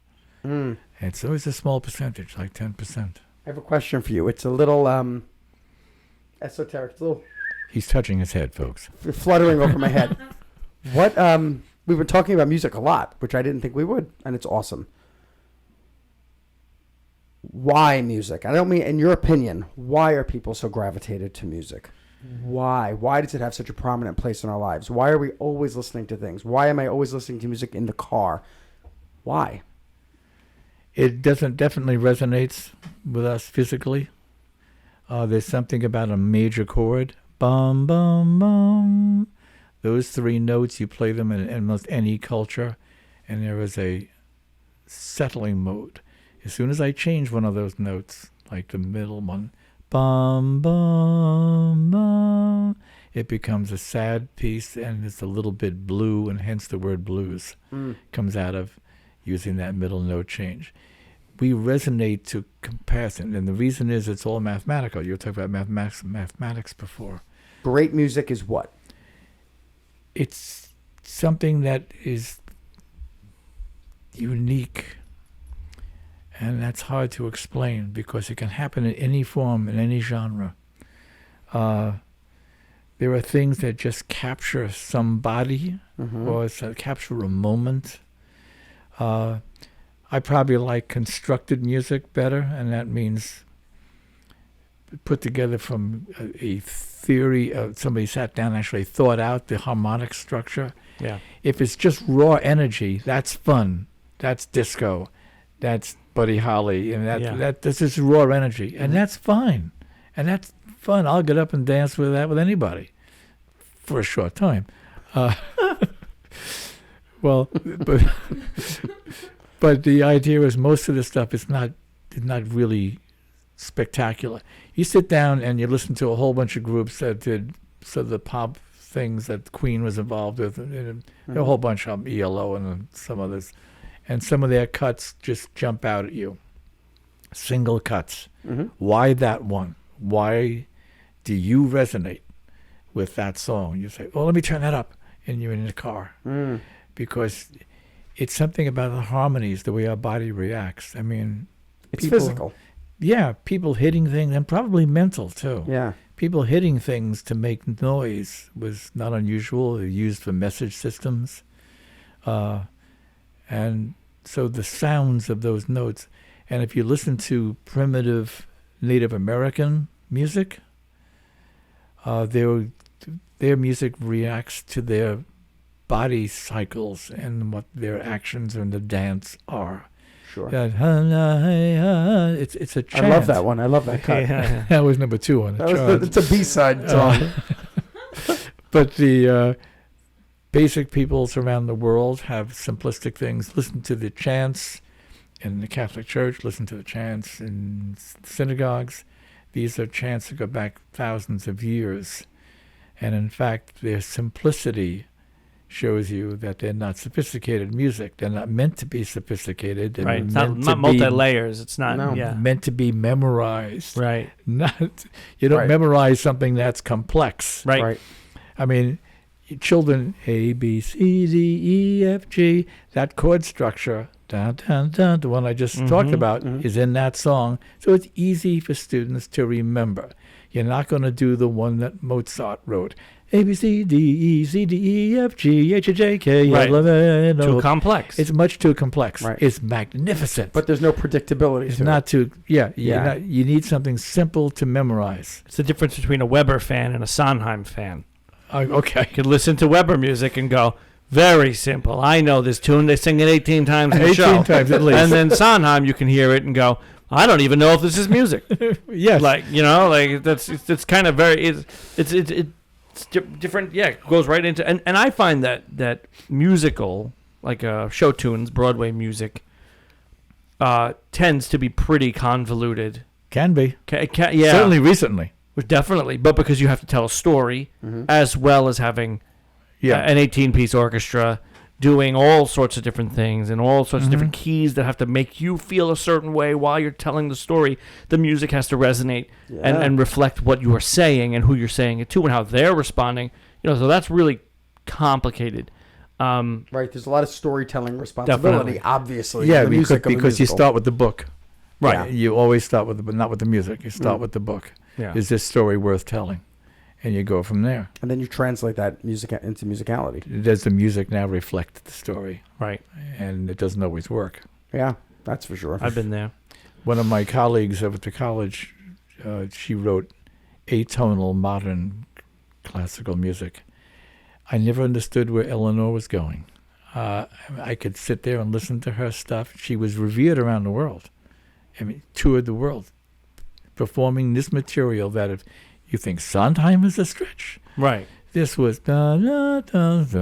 [SPEAKER 4] And it's always a small percentage, like 10%.
[SPEAKER 3] I have a question for you. It's a little esoteric. It's a little
[SPEAKER 4] He's touching his head, folks.
[SPEAKER 3] fluttering over my head. What we've been talking about music a lot, which I didn't think we would, and it's awesome. Why music? I don't mean, in your opinion, why are people so gravitated to music? Why? Why does it have such a prominent place in our lives? Why are we always listening to things? Why am I always listening to music in the car? Why?
[SPEAKER 4] It definitely resonates with us physically. There's something about a major chord. Bum, bum, bum. Those three notes, you play them in almost any culture, and there is a settling mode. As soon as I change one of those notes, like the middle one, bum, bum, bum, it becomes a sad piece, and it's a little bit blue, and hence the word blues comes out of using that middle note change. We resonate to comparison, and the reason is it's all mathematical. You were talking about mathematics before.
[SPEAKER 3] Great music is what?
[SPEAKER 4] It's something that is unique, and that's hard to explain because it can happen in any form, in any genre. There are things that just capture somebody or capture a moment. I probably like constructed music better, and that means put together from a theory of somebody sat down and actually thought out the harmonic structure.
[SPEAKER 2] Yeah.
[SPEAKER 4] If it's just raw energy, that's fun. That's disco. That's Buddy Holly. And this is raw energy. And that's fine. And that's fun. I'll get up and dance with that with anybody for a short time. Well, but the idea is most of the stuff is not really spectacular. You sit down and you listen to a whole bunch of groups that did the pop things that Queen was involved with, and a whole bunch of them, ELO and some others, and some of their cuts just jump out at you. Single cuts. Why that one? Why do you resonate with that song? You say, "Oh, let me turn that up," and you're in the car because it's something about the harmonies, the way our body reacts. I mean,
[SPEAKER 3] It's physical.
[SPEAKER 4] Yeah, people hitting things, and probably mental too.
[SPEAKER 3] Yeah.
[SPEAKER 4] People hitting things to make noise was not unusual. They're used for message systems. And so the sounds of those notes, and if you listen to primitive Native American music, their music reacts to their body cycles and what their actions in the dance are.
[SPEAKER 3] Sure.
[SPEAKER 4] It's a chant.
[SPEAKER 3] I love that one. I love that cut.
[SPEAKER 4] That was number 2 on the chart.
[SPEAKER 3] It's a B-side song.
[SPEAKER 4] But the basic peoples around the world have simplistic things. Listen to the chants in the Catholic Church. Listen to the chants in synagogues. These are chants that go back thousands of years. And in fact, their simplicity shows you that they're not sophisticated music. They're not meant to be sophisticated. They're
[SPEAKER 2] Right. It's not multi-layers. It's not
[SPEAKER 4] meant to be memorized.
[SPEAKER 2] Right.
[SPEAKER 4] You don't memorize something that's complex.
[SPEAKER 2] Right.
[SPEAKER 4] I mean, children, A, B, C, D, E, F, G, that chord structure, dun, dun, dun, the one I just talked about, is in that song. So it's easy for students to remember. You're not going to do the one that Mozart wrote. A, B, C, D, E, C, D, E, F, G, H, I, J, K,
[SPEAKER 2] Right.
[SPEAKER 4] L, M, N, O.
[SPEAKER 2] Too complex.
[SPEAKER 4] It's much too complex.
[SPEAKER 3] Right.
[SPEAKER 4] It's magnificent.
[SPEAKER 3] But there's no predictability
[SPEAKER 4] It's
[SPEAKER 3] to
[SPEAKER 4] not
[SPEAKER 3] it.
[SPEAKER 4] too, you need something simple to memorize.
[SPEAKER 2] It's the difference between a Weber fan and a Sondheim fan.
[SPEAKER 4] Okay.
[SPEAKER 2] You could listen to Weber music and go, Very simple. I know this tune. They sing it 18 times in the show.
[SPEAKER 4] 18 times at least.
[SPEAKER 2] And then Sondheim, you can hear it and go, I don't even know if this is music.
[SPEAKER 4] Yes.
[SPEAKER 2] Like, it's kind of very, it's different. Yeah, it goes right into, and I find that musical, like show tunes, Broadway music, tends to be pretty convoluted.
[SPEAKER 4] Can be.
[SPEAKER 2] Yeah.
[SPEAKER 4] Certainly recently.
[SPEAKER 2] Definitely. But because you have to tell a story as well as having an 18-piece orchestra doing all sorts of different things and all sorts of different keys that have to make you feel a certain way while you're telling the story. The music has to resonate and reflect what you are saying and who you're saying it to and how they're responding. So that's really complicated.
[SPEAKER 3] Right, there's a lot of storytelling responsibility, obviously.
[SPEAKER 4] Yeah,
[SPEAKER 3] in the
[SPEAKER 4] because you start with the book.
[SPEAKER 2] Right.
[SPEAKER 4] Yeah. You always start with not with the music. You start with the book.
[SPEAKER 2] Yeah.
[SPEAKER 4] Is this story worth telling? And you go from there.
[SPEAKER 3] And then you translate that music into musicality.
[SPEAKER 4] Does the music now reflect the story?
[SPEAKER 2] Right.
[SPEAKER 4] And it doesn't always work.
[SPEAKER 3] Yeah, that's for sure.
[SPEAKER 2] I've been there.
[SPEAKER 4] One of my colleagues over to college, she wrote atonal modern classical music. I never understood where Eleanor was going. I could sit there and listen to her stuff. She was revered around the world. I mean, toured the world, performing this material that if you think Sondheim is a stretch.
[SPEAKER 2] Right.
[SPEAKER 4] This was da, da, da, da.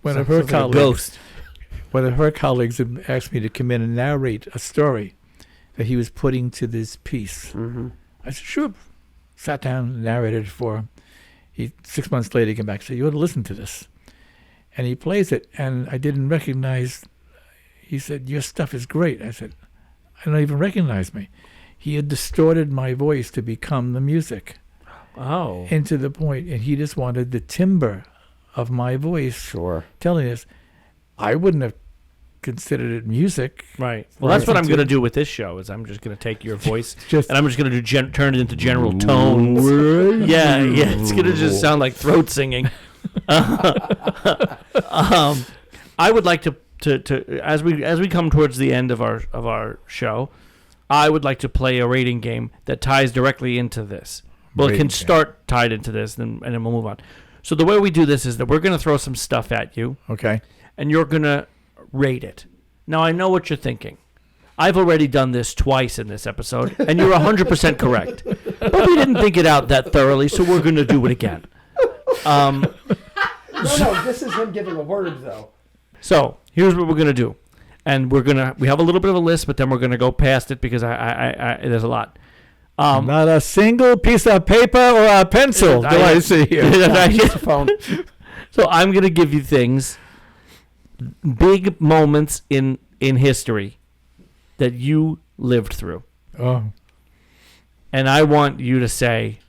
[SPEAKER 4] One of her colleagues had asked me to come in and narrate a story that he was putting to this piece. I said, sure. Sat down, narrated it for him. 6 months later, he came back and said, you ought to listen to this. And he plays it, and I didn't recognize. He said, your stuff is great. I said, I don't even recognize me. He had distorted my voice to become the music.
[SPEAKER 2] Oh.
[SPEAKER 4] And to the point, and he just wanted the timbre of my voice telling us. I wouldn't have considered it music.
[SPEAKER 2] Right. Well, that's what I'm going to do with this show, is I'm just going to take your voice and I'm just going to turn it into general tones. Yeah, it's going to just sound like throat singing. I would like to as we come towards the end of our show, I would like to play a rating game that ties directly into this. Well, it can start tied into this, and then we'll move on. So the way we do this is that we're going to throw some stuff at you.
[SPEAKER 4] Okay.
[SPEAKER 2] And you're going to rate it. Now, I know what you're thinking. I've already done this twice in this episode, and you're 100% correct. But we didn't think it out that thoroughly, so we're going to do it again.
[SPEAKER 3] No, this is him giving a word, though.
[SPEAKER 2] So here's what we're going to do. And we have a little bit of a list, but then we're going to go past it because I there's a lot.
[SPEAKER 4] Not a single piece of paper or a pencil do I see here.
[SPEAKER 2] So I'm going to give you things, big moments in history that you lived through.
[SPEAKER 4] Oh.
[SPEAKER 2] And I want you to say,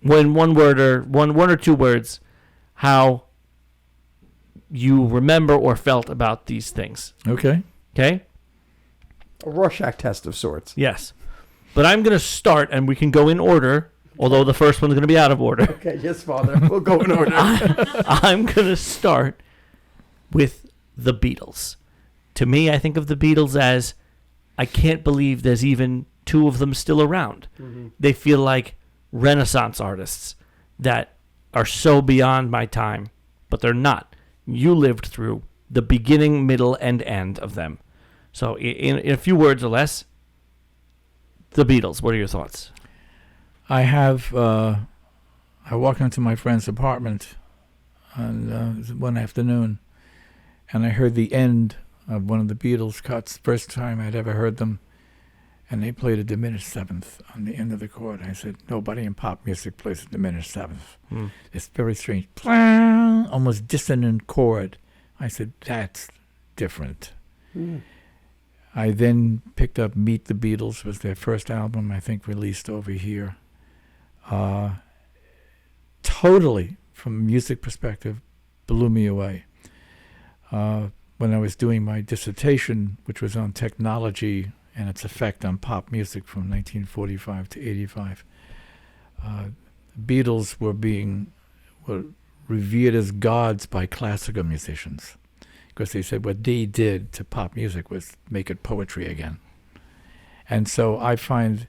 [SPEAKER 2] when one or two words, how you remember or felt about these things.
[SPEAKER 4] Okay.
[SPEAKER 2] Okay?
[SPEAKER 3] A Rorschach test of sorts.
[SPEAKER 2] Yes. But I'm going to start, and we can go in order, although the first one's going to be out of order.
[SPEAKER 3] Okay, yes, Father. We'll go in order.
[SPEAKER 2] I'm going to start with the Beatles. To me, I think of the Beatles as, I can't believe there's even two of them still around. Mm-hmm. They feel like Renaissance artists that are so beyond my time, but they're not. You lived through the beginning, middle, and end of them. So in a few words or less, the Beatles. What are your thoughts?
[SPEAKER 4] I walked into my friend's apartment on one afternoon, and I heard the end of one of the Beatles cuts. First time I'd ever heard them, and they played a diminished seventh on the end of the chord. I said, nobody in pop music plays a diminished seventh. It's very strange. Almost dissonant chord. I said, that's different. I then picked up Meet the Beatles, was their first album, I think, released over here. Totally, from a music perspective, blew me away. When I was doing my dissertation, which was on technology and its effect on pop music from 1945 to 85, Beatles were revered as gods by classical musicians, because they said what they did to pop music was make it poetry again. And so I find,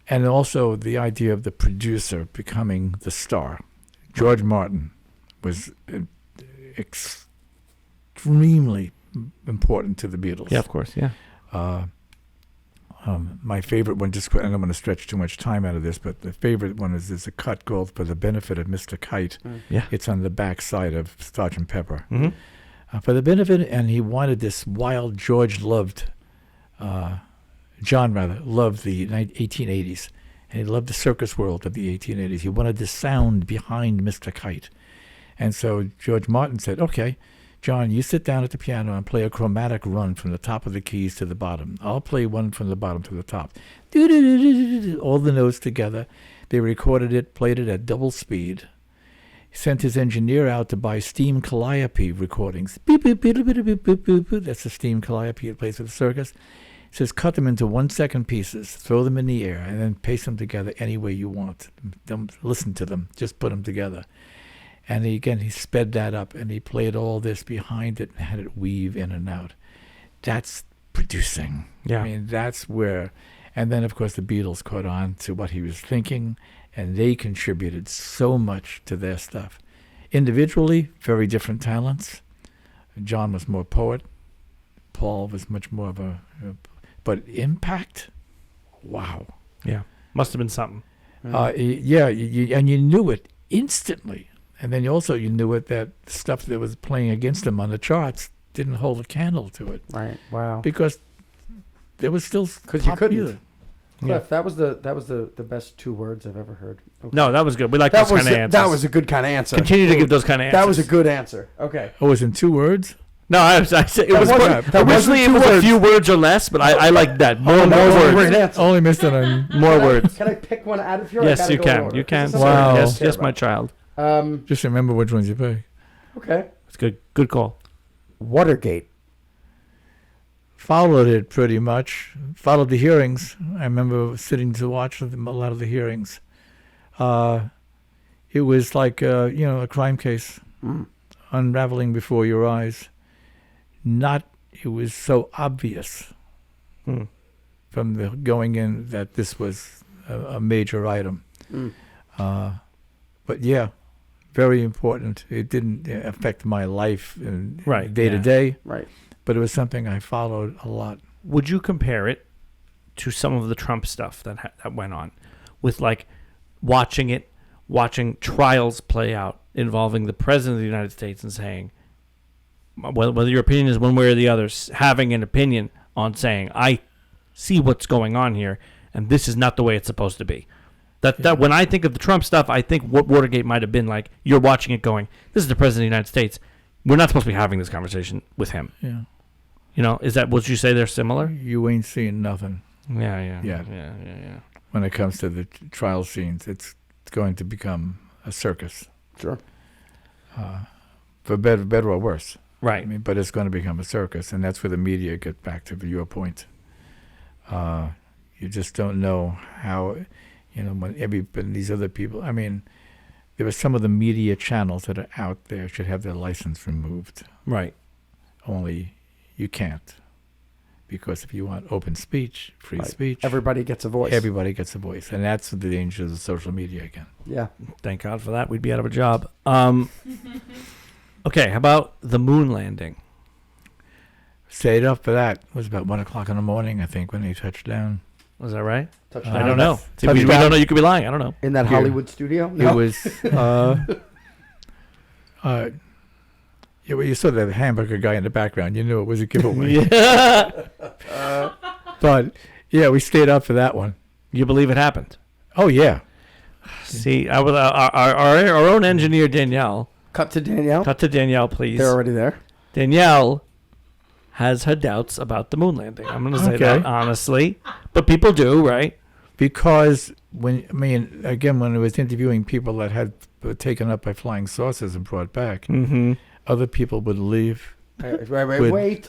[SPEAKER 4] and also the idea of the producer becoming the star. George Martin was extremely important to the Beatles.
[SPEAKER 2] Yeah, of course. Yeah.
[SPEAKER 4] My favorite one, I don't want to stretch too much time out of this, but the favorite one is a cut called "For the Benefit of Mr. Kite."
[SPEAKER 2] Yeah.
[SPEAKER 4] It's on the back side of Sgt. Pepper.
[SPEAKER 2] Mm-hmm.
[SPEAKER 4] For the benefit, and he wanted this wild. John loved the 1880s, and he loved the circus world of the 1880s. He wanted the sound behind Mr. Kite. And so George Martin said, okay, John, you sit down at the piano and play a chromatic run from the top of the keys to the bottom. I'll play one from the bottom to the top. All the notes together. They recorded it, played it at double speed. He sent his engineer out to buy steam calliope recordings. Beep, beep, beep, beep, beep, beep, beep, beep. That's the steam calliope it plays for the circus. He says, cut them into 1-second pieces, throw them in the air, and then paste them together any way you want. Don't listen to them, just put them together. And he sped that up, and he played all this behind it and had it weave in and out. That's producing.
[SPEAKER 2] Yeah.
[SPEAKER 4] I mean, that's where... And then, of course, the Beatles caught on to what he was thinking, and they contributed so much to their stuff. Individually, very different talents. John was more poet. Paul was much more of a... But impact? Wow.
[SPEAKER 2] Yeah. Must have been something.
[SPEAKER 4] And you knew it instantly. And then you knew it that stuff that was playing against him on the charts didn't hold a candle to it.
[SPEAKER 3] Right. Wow.
[SPEAKER 4] Because there was still
[SPEAKER 3] because you couldn't.
[SPEAKER 4] music.
[SPEAKER 3] Cliff, that was the best 2 words I've ever heard. Okay.
[SPEAKER 2] No, that was good. We like those kind of answers.
[SPEAKER 3] That was a good kind of answer.
[SPEAKER 2] Continue to give those kind of answers.
[SPEAKER 3] That was a good answer. Okay.
[SPEAKER 4] Oh, it was in 2 words?
[SPEAKER 2] No, I said it was
[SPEAKER 3] originally
[SPEAKER 2] it was a few words or less, but I like that. More words.
[SPEAKER 4] Only missed it on...
[SPEAKER 2] More words.
[SPEAKER 3] Can I pick one out of here?
[SPEAKER 2] Yes, you can. You can.
[SPEAKER 4] Wow.
[SPEAKER 2] Yes, my child.
[SPEAKER 4] Just remember which ones you pick.
[SPEAKER 3] Okay.
[SPEAKER 2] It's good. Good call.
[SPEAKER 3] Watergate.
[SPEAKER 4] Followed it pretty much. Followed the hearings. I remember sitting to watch a lot of the hearings. It was like a crime case unraveling before your eyes. It was so obvious from the going in that this was a major item. But yeah, very important. It didn't affect my life day to day.
[SPEAKER 3] Right.
[SPEAKER 4] But it was something I followed a lot.
[SPEAKER 2] Would you compare it to some of the Trump stuff that went on with like watching trials play out involving the president of the United States and saying, whether your opinion is one way or the other, having an opinion on saying, I see what's going on here, and this is not the way it's supposed to be. That when I think of the Trump stuff, I think what Watergate might have been like, you're watching it going, this is the president of the United States. We're not supposed to be having this conversation with him.
[SPEAKER 4] Yeah.
[SPEAKER 2] Would you say they're similar?
[SPEAKER 4] You ain't seeing nothing.
[SPEAKER 2] Yeah.
[SPEAKER 4] When it comes to the trial scenes, it's going to become a circus.
[SPEAKER 3] Sure.
[SPEAKER 4] For better or worse.
[SPEAKER 2] Right.
[SPEAKER 4] I mean, but it's going to become a circus, and that's where the media get back to your point. You just don't know how, when these other people, I mean, there were some of the media channels that are out there should have their license removed.
[SPEAKER 2] Right.
[SPEAKER 4] Only you can't. Because if you want open speech, free speech.
[SPEAKER 3] Everybody gets a voice.
[SPEAKER 4] Everybody gets a voice. And that's the dangers of social media again.
[SPEAKER 3] Yeah.
[SPEAKER 2] Thank God for that. We'd be out of a job. Okay, how about the moon landing?
[SPEAKER 4] Stayed up for that. It was about 1 o'clock in the morning, I think, when they touched down.
[SPEAKER 2] Was that right?
[SPEAKER 3] Touchdown.
[SPEAKER 2] I don't know. We
[SPEAKER 3] Touchdown.
[SPEAKER 2] don't know. You could be lying. I don't know.
[SPEAKER 3] In that Hollywood studio? No.
[SPEAKER 4] It was... you saw the hamburger guy in the background. You knew it was a giveaway. But, yeah, we stayed up for that one.
[SPEAKER 2] You believe it happened?
[SPEAKER 4] Oh, yeah.
[SPEAKER 2] See, our own engineer, Danielle.
[SPEAKER 3] Cut to Danielle,
[SPEAKER 2] please.
[SPEAKER 3] They're already there.
[SPEAKER 2] Danielle has her doubts about the moon landing. I'm going to say that honestly. But people do, right?
[SPEAKER 4] Because when I was interviewing people that were taken up by flying saucers and brought back, other people would leave.
[SPEAKER 3] Wait.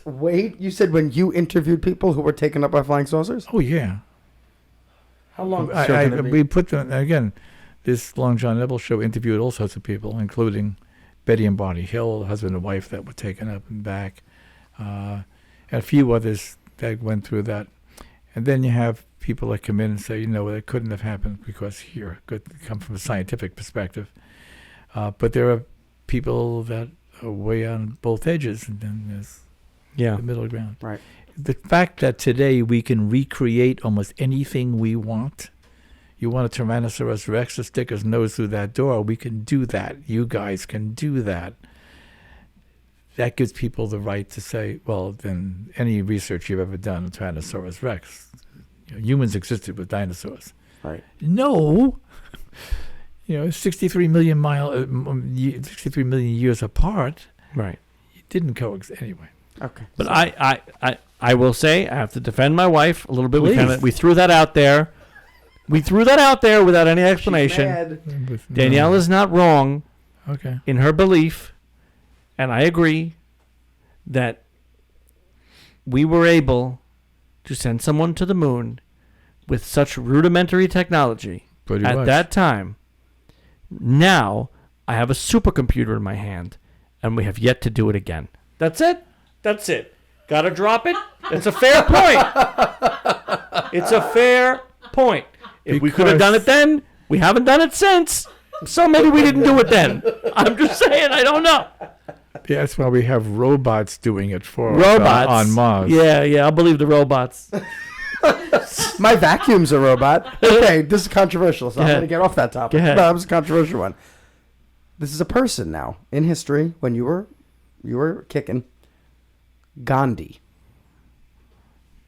[SPEAKER 3] You said when you interviewed people who were taken up by flying saucers?
[SPEAKER 4] Oh, yeah.
[SPEAKER 3] How long?
[SPEAKER 4] We put them, again, this Long John Neville show interviewed all sorts of people, including Betty and Barney Hill, husband and wife that were taken up and back, and a few others that went through that. And then you have people that come in and say, it couldn't have happened because here, could come from a scientific perspective. But there are people that are way on both edges, and then there's the middle ground.
[SPEAKER 3] Right.
[SPEAKER 4] The fact that today we can recreate almost anything we want. You want a Tyrannosaurus Rex to stick his nose through that door, we can do that. You guys can do that. That gives people the right to say, well, then any research you've ever done on Tyrannosaurus Rex, humans existed with dinosaurs.
[SPEAKER 3] Right.
[SPEAKER 4] No. 63 million 63 million years apart.
[SPEAKER 2] Right.
[SPEAKER 4] It didn't coexist anyway.
[SPEAKER 3] Okay.
[SPEAKER 2] But I will say I have to defend my wife a little bit.
[SPEAKER 4] Please.
[SPEAKER 2] We threw that out there. We threw that out there without any explanation. Danielle is not wrong in her belief, and I agree that we were able to send someone to the moon with such rudimentary technology at that time. Now I have a supercomputer in my hand, and we have yet to do it again. That's it. That's it. Gotta drop it. It's a fair point. It's a fair point. If we could have done it then, we haven't done it since. So maybe we didn't do it then. I'm just saying, I don't know.
[SPEAKER 4] Yeah, that's why we have robots doing it for
[SPEAKER 2] robots
[SPEAKER 4] on Mars.
[SPEAKER 2] Yeah, I'll believe the robots.
[SPEAKER 3] My vacuum's a robot. Okay, this is controversial, so I'm going to get off that topic.
[SPEAKER 2] Go ahead.
[SPEAKER 3] No, it was a controversial one. This is a person now in history when you were kicking. Gandhi.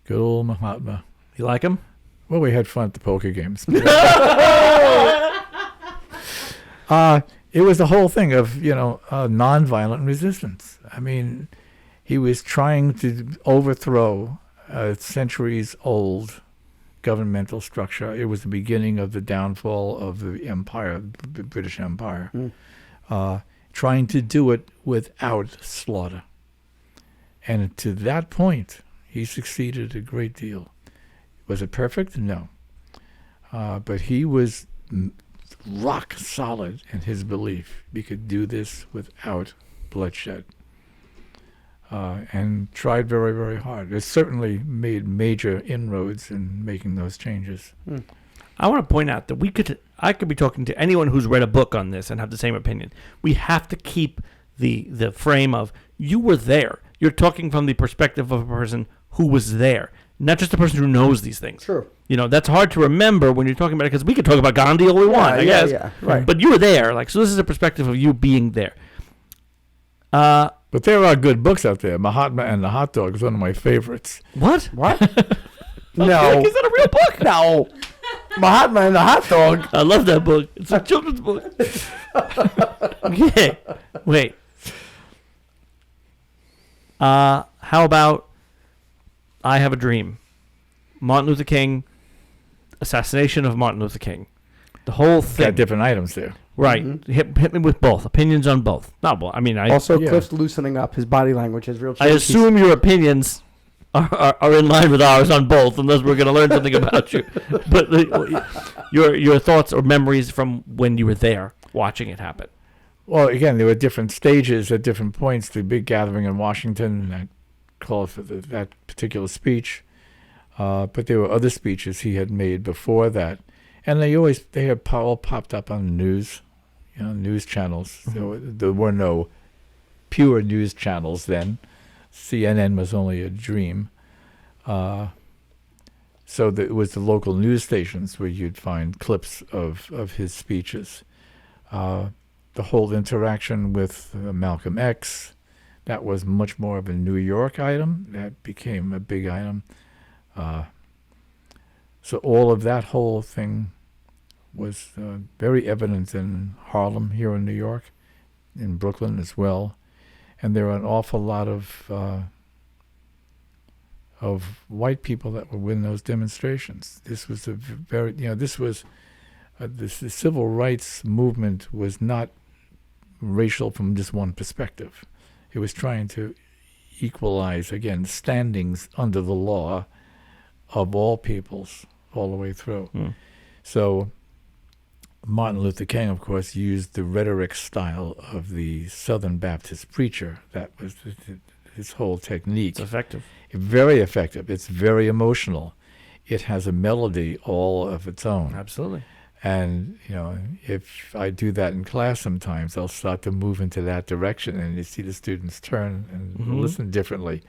[SPEAKER 4] Good old Mahatma.
[SPEAKER 2] You like him?
[SPEAKER 4] Well, we had fun at the poker games. It was the whole thing of, nonviolent resistance. I mean, he was trying to overthrow a centuries-old governmental structure. It was the beginning of the downfall of the empire, the British Empire. Trying to do it without slaughter. And to that point, he succeeded a great deal. Was it perfect? No. But he was rock solid in his belief we could do this without bloodshed. And tried very, very hard. It certainly made major inroads in making those changes.
[SPEAKER 2] I want to point out that I could be talking to anyone who's read a book on this and have the same opinion. We have to keep the frame of, you were there. You're talking from the perspective of a person who was there, not just a person who knows these things.
[SPEAKER 3] True.
[SPEAKER 2] That's hard to remember when you're talking about it, because we could talk about Gandhi all we want, I guess.
[SPEAKER 3] Yeah, right.
[SPEAKER 2] But you were there. So this is a perspective of you being there.
[SPEAKER 4] But there are good books out there. Mahatma and the Hot Dog is one of my favorites.
[SPEAKER 2] What?
[SPEAKER 3] No.
[SPEAKER 2] Is that a real book?
[SPEAKER 3] No. Mahatma and the Hot Dog.
[SPEAKER 2] I love that book. It's a children's book. Okay. Wait. How about I Have a Dream? Martin Luther King, assassination of Martin Luther King. The whole thing.
[SPEAKER 4] Got different items there.
[SPEAKER 2] Right. Mm-hmm. Hit me with both. Opinions on both. Not both. I mean,
[SPEAKER 3] Cliff's loosening up. His body language has real change.
[SPEAKER 2] I assume your opinions are in line with ours on both, unless we're going to learn something about you. But your thoughts or memories from when you were there watching it happen.
[SPEAKER 4] Well, again, there were different stages at different points. The big gathering in Washington, I call it for that particular speech. But there were other speeches he had made before that. And they had all popped up on the news, news channels. Mm-hmm. There were no pure news channels then. CNN was only a dream. So it was the local news stations where you'd find clips of his speeches. The whole interaction with Malcolm X, that was much more of a New York item. That became a big item. So all of that whole thing was very evident in Harlem here in New York, in Brooklyn as well. And there were an awful lot of white people that were in those demonstrations. This was the civil rights movement was not racial from just one perspective. It was trying to equalize, again, standings under the law of all peoples all the way through. So Martin Luther King, of course, used the rhetoric style of the Southern Baptist preacher. That was his whole technique.
[SPEAKER 2] It's effective.
[SPEAKER 4] Very effective. It's very emotional. It has a melody all of its own.
[SPEAKER 2] Absolutely.
[SPEAKER 4] And, if I do that in class sometimes, I'll start to move into that direction, and you see the students turn and listen differently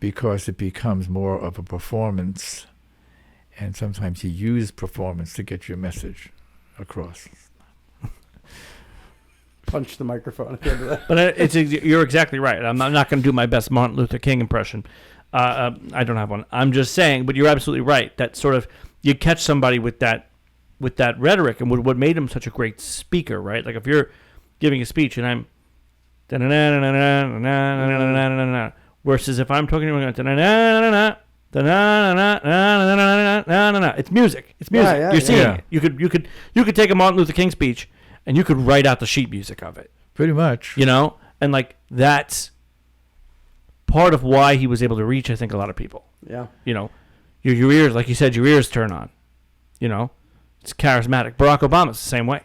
[SPEAKER 4] because it becomes more of a performance. And sometimes you use performance to get your message across.
[SPEAKER 3] Punch the microphone at the end of that.
[SPEAKER 2] But you're exactly right. I'm not going to do my best Martin Luther King impression. I don't have one. I'm just saying, but you're absolutely right. That sort of, you catch somebody with that rhetoric and what made him such a great speaker, right? Like if you're giving a speech and I'm versus if I'm talking to you, it's music. It's music.
[SPEAKER 3] Yeah,
[SPEAKER 2] you're seeing
[SPEAKER 3] yeah.
[SPEAKER 2] it. You could take a Martin Luther King speech and you could write out the sheet music of it.
[SPEAKER 4] Pretty much.
[SPEAKER 2] And like that's part of why he was able to reach, I think, a lot of people.
[SPEAKER 3] Yeah.
[SPEAKER 2] Your ears, like you said, your ears turn on. It's charismatic. Barack Obama's the same way.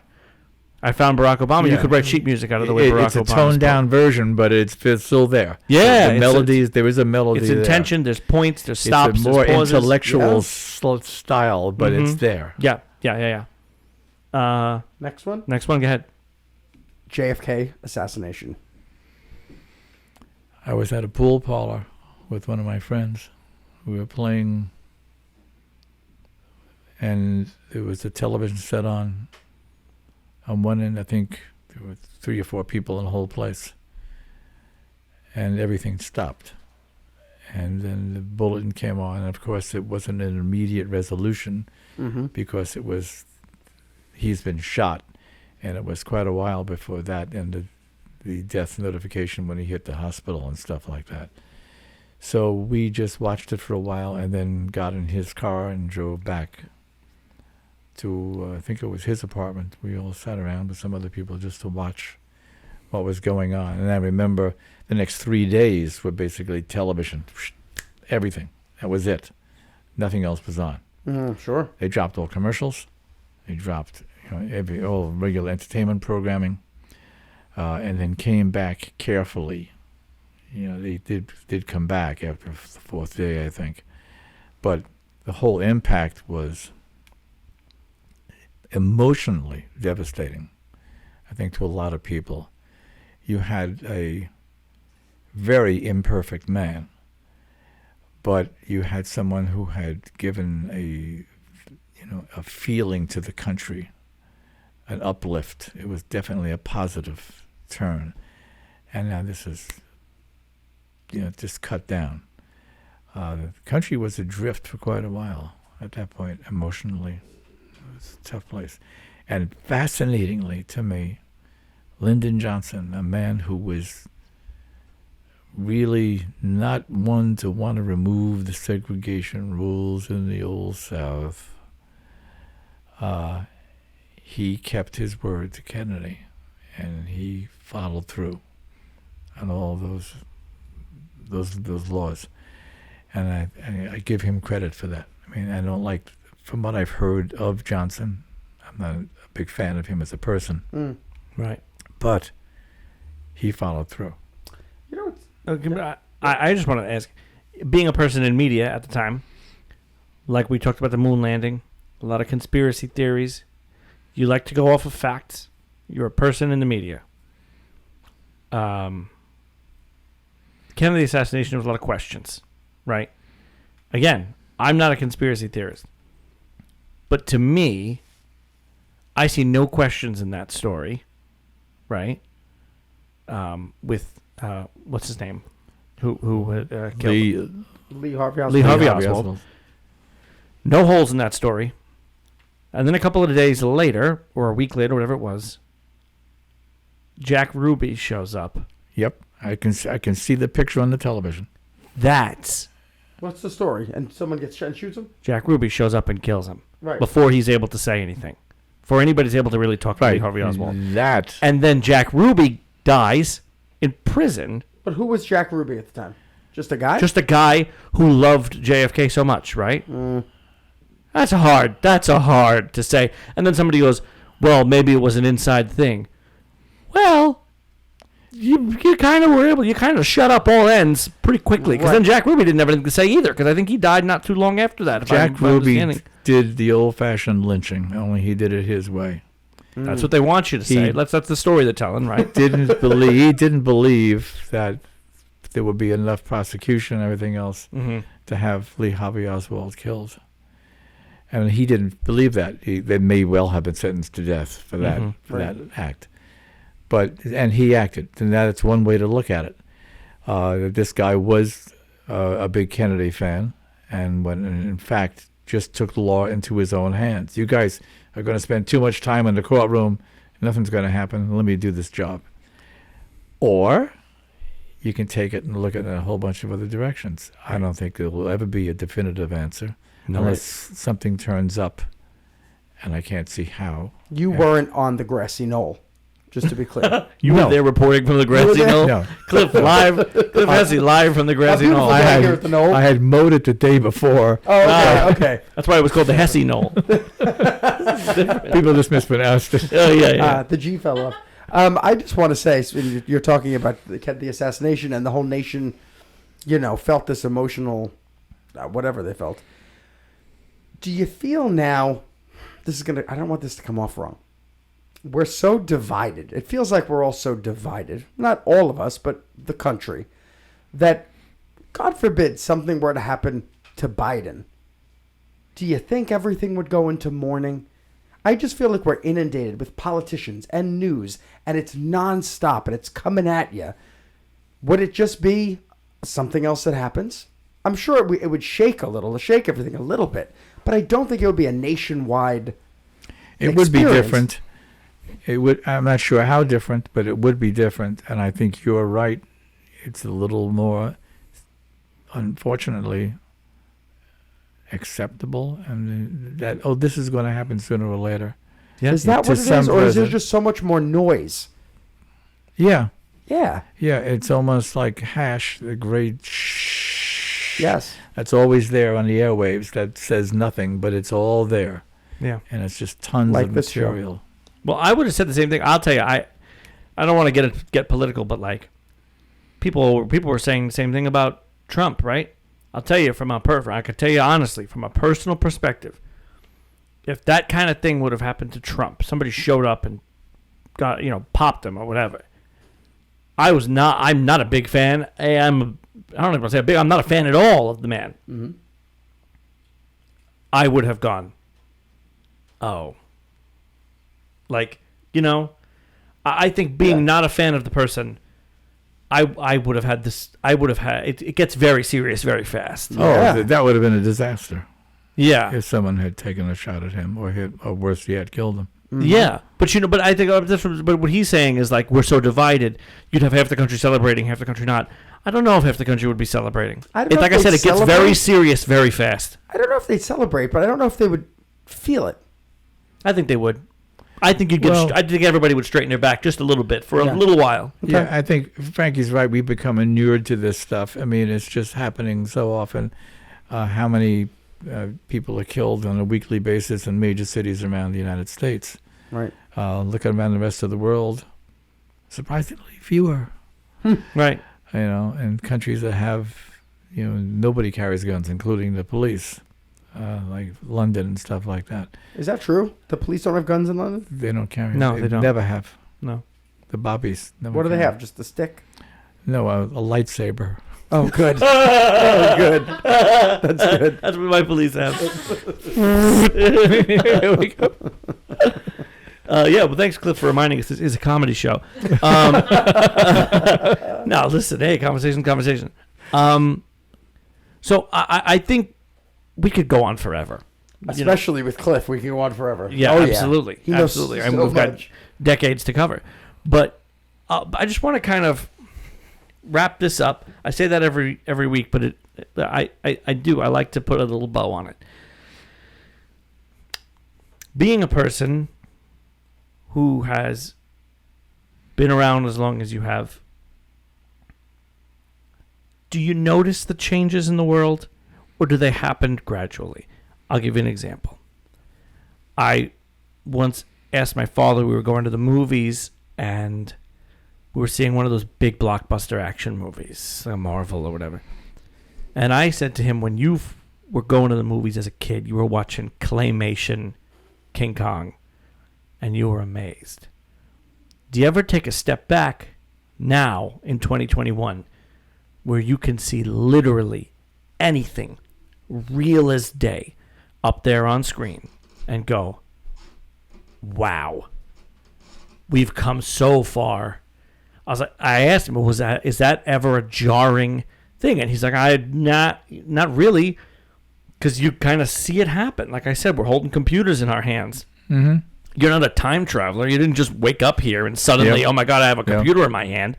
[SPEAKER 2] I found Barack Obama.
[SPEAKER 4] Yeah.
[SPEAKER 2] You could write sheet music out of the way Barack Obama.
[SPEAKER 4] It's a toned down version, but it's still there.
[SPEAKER 2] Yeah.
[SPEAKER 4] The melodies, there is a melody.
[SPEAKER 2] It's intention. There's points. There's stops.
[SPEAKER 4] It's a more
[SPEAKER 2] there's pauses.
[SPEAKER 4] intellectual style, but it's there.
[SPEAKER 2] Yeah.
[SPEAKER 3] Next one?
[SPEAKER 2] Next one. Go ahead.
[SPEAKER 3] JFK Assassination.
[SPEAKER 4] I was at a pool parlor with one of my friends. We were playing, and there was a television set on one end. I think there were 3 or 4 people in the whole place, and everything stopped. And then the bulletin came on, and of course it wasn't an immediate resolution because he's been shot, and it was quite a while before that ended. The death notification when he hit the hospital and stuff like that. So we just watched it for a while and then got in his car and drove back to, I think it was his apartment. We all sat around with some other people just to watch what was going on. And I remember the next 3 days were basically television, everything. That was it. Nothing else was on.
[SPEAKER 3] Sure.
[SPEAKER 4] They dropped all commercials. They dropped all regular entertainment programming. And then came back carefully. They did come back after the 4th day, I think. But the whole impact was emotionally devastating, I think, to a lot of people. You had a very imperfect man, but you had someone who had given a feeling to the country, an uplift. It was definitely a positive turn, and now this is just cut down. The country was adrift for quite a while at that point emotionally. It was a tough place. And fascinatingly to me, Lyndon Johnson, a man who was really not one to want to remove the segregation rules in the Old South, he kept his word to Kennedy. And he followed through on all those laws, and I give him credit for that. I mean, I don't like, from what I've heard of Johnson, I'm not a big fan of him as a person,
[SPEAKER 2] Right?
[SPEAKER 4] But he followed through.
[SPEAKER 2] I just want to ask, being a person in media at the time, like we talked about the moon landing, a lot of conspiracy theories. You like to go off of facts. You're a person in the media. Kennedy assassination, there was a lot of questions, right? Again, I'm not a conspiracy theorist. But to me, I see no questions in that story, right? With, what's his name? Who killed
[SPEAKER 3] Lee Harvey Oswald.
[SPEAKER 2] Lee Harvey Oswald. No holes in that story. And then a couple of days later, or a week later, whatever it was, Jack Ruby shows up.
[SPEAKER 4] Yep, I can see the picture on the television.
[SPEAKER 2] That's
[SPEAKER 3] What's the story? And someone gets shot and shoots him?
[SPEAKER 2] Jack Ruby shows up and kills him.
[SPEAKER 3] Right.
[SPEAKER 2] Before he's able to say anything. Before anybody's able to really talk to Lee Harvey Oswald.
[SPEAKER 4] That.
[SPEAKER 2] And then Jack Ruby dies in prison.
[SPEAKER 3] But who was Jack Ruby at the time? Just a guy?
[SPEAKER 2] Just a guy who loved JFK so much, right? That's a hard to say. And then somebody goes, well, maybe it was an inside thing. Well, you kind of were able, you kind of shut up all ends pretty quickly. Because then Jack Ruby didn't have anything to say either. Because I think he died not too long after that.
[SPEAKER 4] Jack Ruby did the old-fashioned lynching, only he did it his way.
[SPEAKER 2] That's what they want you to say. That's the story they're telling, right?
[SPEAKER 4] He didn't believe that there would be enough prosecution and everything else to have Lee Harvey Oswald killed. And he didn't believe that. They may well have been sentenced to death for that act. And he acted, and that's one way to look at it. This guy was a big Kennedy fan, and in fact just took the law into his own hands. You guys are going to spend too much time in the courtroom, nothing's going to happen. Let me do this job. Or you can take it and look at it in a whole bunch of other directions. I don't think there will ever be a definitive answer unless something turns up, and I can't see how.
[SPEAKER 3] You weren't on the grassy knoll, just to be clear.
[SPEAKER 2] You were there reporting from the grassy knoll?
[SPEAKER 4] No.
[SPEAKER 2] Cliff Hesse live from the grassy knoll.
[SPEAKER 3] I
[SPEAKER 4] had mowed it the day before.
[SPEAKER 3] Oh, okay.
[SPEAKER 2] That's why it was called the Hesse knoll.
[SPEAKER 4] People just mispronounced it.
[SPEAKER 2] Oh, yeah.
[SPEAKER 3] The G fell off. I just want to say, so you're talking about the assassination, and the whole nation, felt this emotional, whatever they felt. Do you feel now, I don't want this to come off wrong. We're so divided. It feels like we're all so divided. Not all of us, but the country. That, God forbid, something were to happen to Biden. Do you think everything would go into mourning? I just feel like we're inundated with politicians and news, and it's nonstop, and it's coming at you. Would it just be something else that happens? I'm sure it would shake everything a little bit, but I don't think it would be a nationwide
[SPEAKER 4] It would be different. I'm not sure how different, but it would be different, and I think you're right. It's a little more, unfortunately, acceptable, and that this is going to happen sooner or later.
[SPEAKER 2] Yeah.
[SPEAKER 3] Is that what it is, or is there just so much more noise?
[SPEAKER 4] Yeah.
[SPEAKER 3] Yeah.
[SPEAKER 4] Yeah, it's almost like hash, the great shh.
[SPEAKER 3] Yes.
[SPEAKER 4] That's always there on the airwaves that says nothing, but it's all there.
[SPEAKER 2] Yeah.
[SPEAKER 4] And it's just tons of material.
[SPEAKER 2] Well, I would have said the same thing. I'll tell you, I don't want to get political, but like people were saying the same thing about Trump, right? I'll tell you I could tell you honestly, from a personal perspective, if that kind of thing would have happened to Trump, somebody showed up and got, popped him or whatever. I'm not a big fan. I'm not a fan at all of the man.
[SPEAKER 3] Mm-hmm.
[SPEAKER 2] I would have gone, I think being not a fan of the person, I would have had this. It gets very serious very fast.
[SPEAKER 3] Yeah.
[SPEAKER 4] Oh, that would have been a disaster.
[SPEAKER 2] Yeah.
[SPEAKER 4] If someone had taken a shot at him, or worse yet, killed him.
[SPEAKER 3] Mm-hmm.
[SPEAKER 2] Yeah, but I think but what he's saying is like we're so divided. You'd have half the country celebrating, half the country not. I don't know if half the country would be celebrating. Like I said, it gets very serious very fast.
[SPEAKER 3] I don't know if they'd celebrate, but I don't know if they would feel it.
[SPEAKER 2] I think they would. I think I think everybody would straighten their back just a little bit for a little while.
[SPEAKER 3] Okay.
[SPEAKER 4] Yeah, I think Frankie's right. We've become inured to this stuff. I mean, it's just happening so often. How many people are killed on a weekly basis in major cities around the United States?
[SPEAKER 3] Right.
[SPEAKER 4] Look around the rest of the world. Surprisingly fewer.
[SPEAKER 2] Right.
[SPEAKER 4] In countries that have, nobody carries guns, including the police. Like London and stuff like that.
[SPEAKER 3] Is that true? The police don't have guns in London?
[SPEAKER 4] They don't carry.
[SPEAKER 2] No, they don't.
[SPEAKER 4] Never have.
[SPEAKER 2] No.
[SPEAKER 4] The bobbies.
[SPEAKER 3] What do they have? Just a stick?
[SPEAKER 4] No, a lightsaber.
[SPEAKER 3] Oh, good. Oh, good. That's good.
[SPEAKER 2] That's what my police have.
[SPEAKER 4] Here we go.
[SPEAKER 2] Well, thanks, Cliff, for reminding us this is a comedy show. Now, listen, hey, conversation. So I think we could go on forever.
[SPEAKER 3] Especially with Cliff, we can go on forever.
[SPEAKER 2] Yeah, absolutely.
[SPEAKER 3] He knows
[SPEAKER 2] absolutely.
[SPEAKER 3] so
[SPEAKER 2] We've got decades to cover. But I just want to kind of wrap this up. I say that every week, but I do. I like to put a little bow on it. Being a person who has been around as long as you have, do you notice the changes in the world, or do they happen gradually? I'll give you an example. I once asked my father, we were going to the movies, and we were seeing one of those big blockbuster action movies, like Marvel or whatever. And I said to him, when you were going to the movies as a kid, you were watching claymation King Kong, and you were amazed. Do you ever take a step back now in 2021 where you can see literally anything real as day up there on screen and go, wow, we've come so far? I asked him, is that ever a jarring thing? And he's like, not really, because you kind of see it happen. Like I said, we're holding computers in our hands.
[SPEAKER 4] Mm-hmm.
[SPEAKER 2] You're not a time traveler. You didn't just wake up here and suddenly, oh my God, I have a computer in my hand.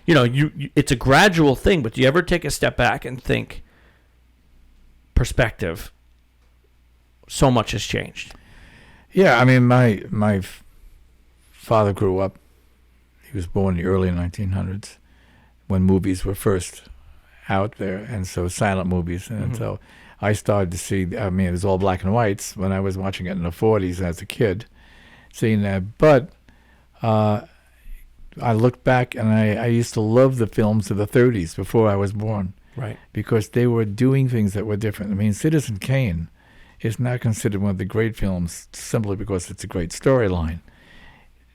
[SPEAKER 2] You know, it's a gradual thing, but do you ever take a step back and think, perspective, so much has changed?
[SPEAKER 4] Yeah, I mean, my father grew up. He was born in the early 1900s when movies were first out there, and so silent movies. And so I started to see, I mean, it was all black and whites when I was watching it in the 40s as a kid, seeing that. But I looked back, and I used to love the films of the 30s before I was born.
[SPEAKER 2] Right.
[SPEAKER 4] Because they were doing things that were different. I mean, Citizen Kane is not considered one of the great films simply because it's a great storyline.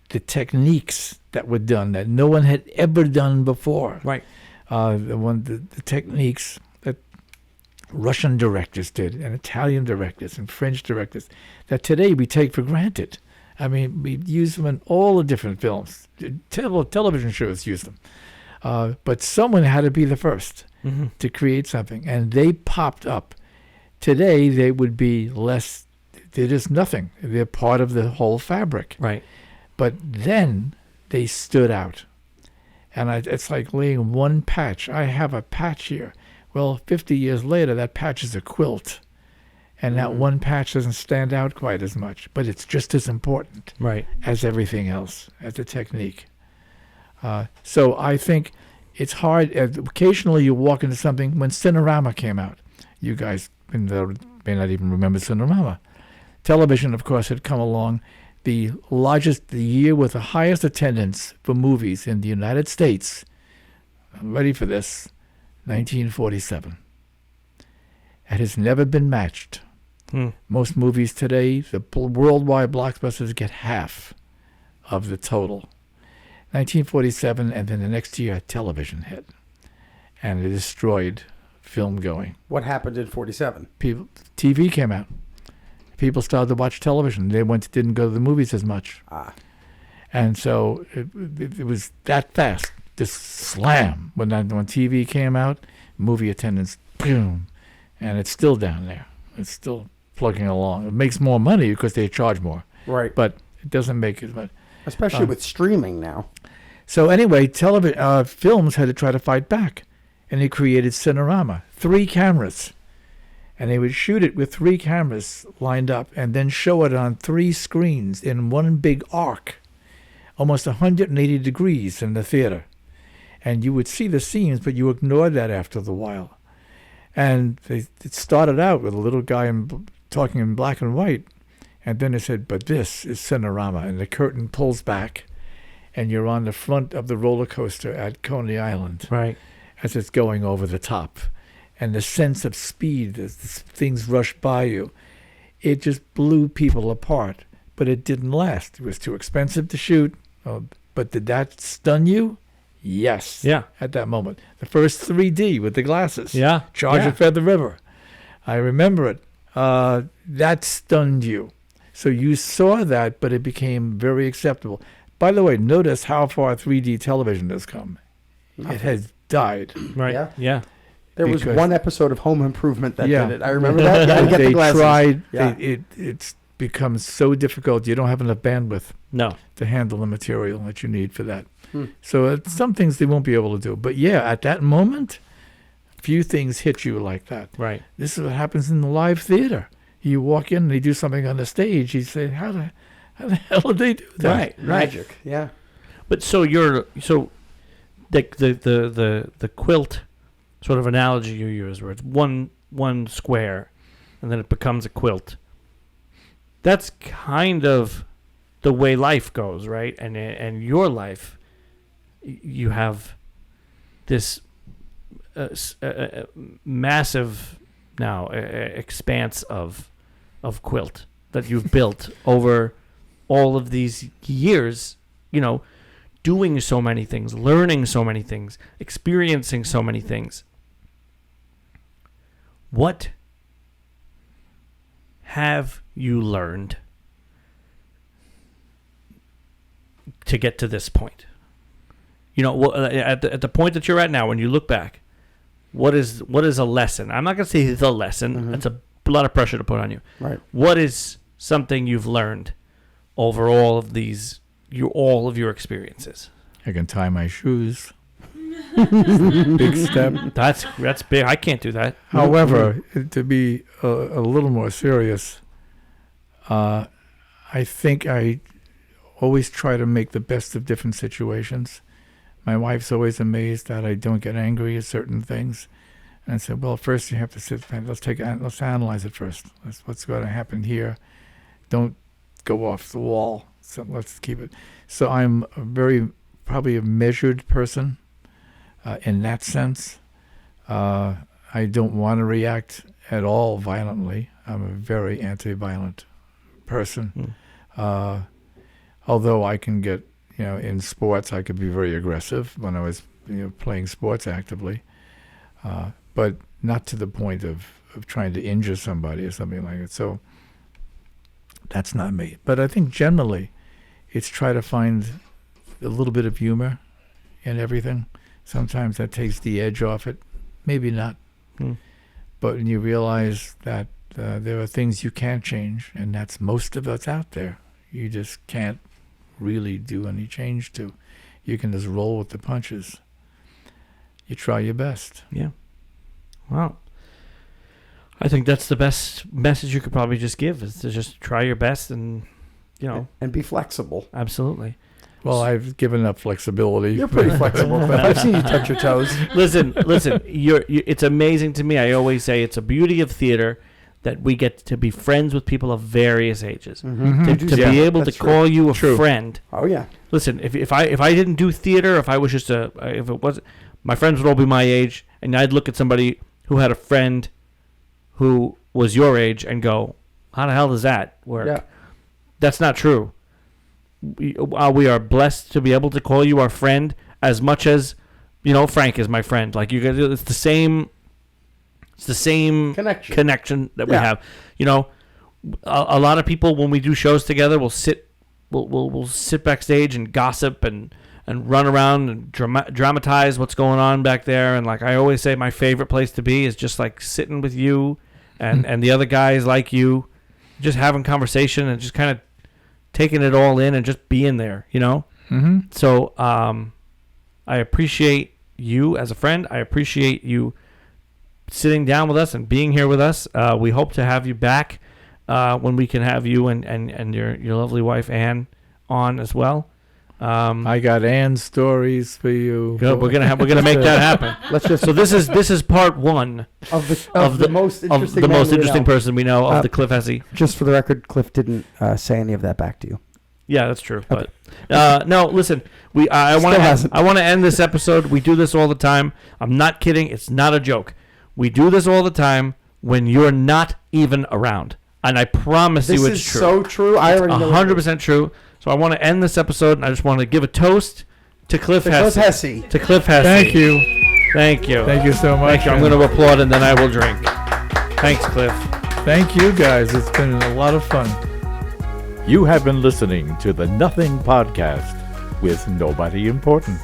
[SPEAKER 4] The techniques that were done that no one had ever done before.
[SPEAKER 2] Right.
[SPEAKER 4] The techniques that Russian directors did, and Italian directors, and French directors, that today we take for granted. I mean, we use them in all the different films. Television shows use them. But someone had to be the first to create something, and they popped up. Today, they would be less, they're just nothing. They're part of the whole fabric.
[SPEAKER 2] Right.
[SPEAKER 4] But then they stood out. And it's like laying one patch. I have a patch here. Well, 50 years later, that patch is a quilt. And that one patch doesn't stand out quite as much. But it's just as important as everything else, as a technique. So I think it's hard. Occasionally you walk into something. When Cinerama came out, you guys may not even remember Cinerama. Television, of course, had come along. The year with the highest attendance for movies in the United States, I'm ready for this, 1947. It has never been matched. Most movies today, the worldwide blockbusters get half of the total. 1947, and then the next year, television hit. And it destroyed film going.
[SPEAKER 3] What happened in 47?
[SPEAKER 4] TV came out. People started to watch television. They didn't go to the movies as much. And so it was that fast. This slam. When TV came out, movie attendance, boom. And it's still down there. It's still plugging along. It makes more money because they charge more.
[SPEAKER 3] Right.
[SPEAKER 4] But it doesn't make as much.
[SPEAKER 3] Especially with streaming now.
[SPEAKER 4] So anyway, films had to try to fight back. And they created Cinerama. 3 cameras. And they would shoot it with 3 cameras lined up and then show it on 3 screens in one big arc, almost 180 degrees in the theater. And you would see the scenes, but you ignored that after a while. And it started out with a little guy talking in black and white. And then it said, but this is Cinerama. And the curtain pulls back, and you're on the front of the roller coaster at Coney Island.
[SPEAKER 2] Right.
[SPEAKER 4] As it's going over the top. And the sense of speed as things rush by you, it just blew people apart. But it didn't last. It was too expensive to shoot. But did that stun you? Yes.
[SPEAKER 2] Yeah.
[SPEAKER 4] At that moment. The first 3D with the glasses.
[SPEAKER 2] Yeah.
[SPEAKER 4] Charge of Feather River. I remember it. That stunned you. So you saw that, but it became very acceptable. By the way, notice how far 3D television has come. It has died.
[SPEAKER 2] Right. Yeah.
[SPEAKER 3] There was one episode of Home Improvement that did it. I remember that. Yeah,
[SPEAKER 4] they
[SPEAKER 3] the
[SPEAKER 4] tried.
[SPEAKER 3] Yeah.
[SPEAKER 4] It's become so difficult. You don't have enough bandwidth to handle the material that you need for that. So some things they won't be able to do. But yeah, at that moment, few things hit you like that.
[SPEAKER 2] Right.
[SPEAKER 4] This is what happens in the live theater. You walk in and they do something on the stage. You say, how the hell did they do that?
[SPEAKER 2] Right.
[SPEAKER 3] Magic. Yeah.
[SPEAKER 2] But the quilt sort of analogy you use, where it's one square, and then it becomes a quilt. That's kind of the way life goes, right? And your life you have this massive now expanse of quilt that you've built over all of these years, doing so many things, learning so many things, experiencing so many things. What have you learned to get to this point? At the point that you're at now, when you look back, what is a lesson? I'm not going to say the lesson.
[SPEAKER 3] Mm-hmm.
[SPEAKER 2] That's a lot of pressure to put on you.
[SPEAKER 3] Right.
[SPEAKER 2] What is something you've learned over all of these, all of your experiences?
[SPEAKER 4] I can tie my shoes. Big step.
[SPEAKER 2] That's big. I can't do that.
[SPEAKER 4] However, to be a little more serious, I think I always try to make the best of different situations. My wife's always amazed that I don't get angry at certain things. And I said, well, first you have to sit back. Let's analyze it first. What's going to happen here. Don't go off the wall. So let's keep it. So I'm probably a measured person in that sense. I don't want to react at all violently. I'm a very anti-violent person. Although I can get, in sports, I could be very aggressive when I was playing sports actively. But not to the point of trying to injure somebody or something like that. So that's not me. But I think generally it's try to find a little bit of humor in everything. Sometimes that takes the edge off it. Maybe not. But when you realize that there are things you can't change, and that's most of us out there. You just can't really do any change to. You can just roll with the punches. You try your best.
[SPEAKER 2] Yeah. Wow. I think that's the best message you could probably just give, is to just try your best and,
[SPEAKER 3] And be flexible.
[SPEAKER 2] Absolutely.
[SPEAKER 4] Well, I've given up flexibility.
[SPEAKER 3] You're pretty flexible. I've seen you touch your toes.
[SPEAKER 2] Listen. It's amazing to me. I always say it's a beauty of theater that we get to be friends with people of various ages.
[SPEAKER 3] Mm-hmm.
[SPEAKER 2] To be able to call you a friend.
[SPEAKER 3] Oh yeah.
[SPEAKER 2] Listen, if I didn't do theater, if I was just if it was, my friends would all be my age, and I'd look at somebody who had a friend who was your age and go, how the hell does that work?
[SPEAKER 3] Yeah.
[SPEAKER 2] That's not true. We are blessed to be able to call you our friend as much as, Frank is my friend. Like, you guys, it's the same connection that we have. A lot of people, when we do shows together, we'll sit backstage and gossip and run around and dramatize what's going on back there. And like I always say, my favorite place to be is just like sitting with you and the other guys like you, just having conversation and just kind of taking it all in and just being there,
[SPEAKER 4] Mm-hmm.
[SPEAKER 2] So I appreciate you as a friend. I appreciate you sitting down with us and being here with us. We hope to have you back when we can have you and your lovely wife Anne on as well.
[SPEAKER 4] I got Anne's stories for you.
[SPEAKER 2] Good. We're gonna make that happen. So this is part one
[SPEAKER 3] of the most interesting
[SPEAKER 2] person we know of the Cliff Hesse.
[SPEAKER 3] Just for the record, Cliff didn't say any of that back to you.
[SPEAKER 2] Yeah, that's true. Okay. But no, listen. I want to end this episode. We do this all the time. I'm not kidding. It's not a joke. We do this all the time when you're not even around, and I promise you it's true.
[SPEAKER 3] This is so true. I already know
[SPEAKER 2] 100% true. So I want to end this episode, and I just want to give a toast to Cliff Hesse. To Cliff Hesse.
[SPEAKER 4] Thank you.
[SPEAKER 2] Thank you.
[SPEAKER 4] Thank you so much.
[SPEAKER 2] Thank you. I'm going to applaud, and then I will drink. Thanks, Cliff.
[SPEAKER 4] Thank you, guys. It's been a lot of fun.
[SPEAKER 5] You have been listening to the Nothing Podcast with Nobody Important,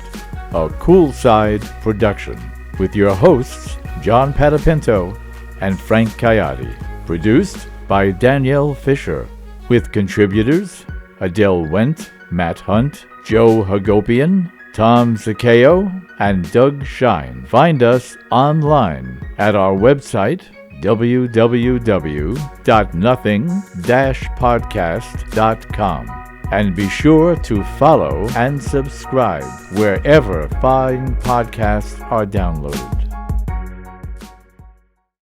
[SPEAKER 5] a Cool Side production, with your hosts, John Panepinto and Frank Caiati. Produced by Danielle Fisher, with contributors Adele Wendt, Matt Hunt, Joe Hagopian, Tom Zaccheo, and Doug Shine. Find us online at our website, www.nothing-podcast.com. And be sure to follow and subscribe wherever fine podcasts are downloaded.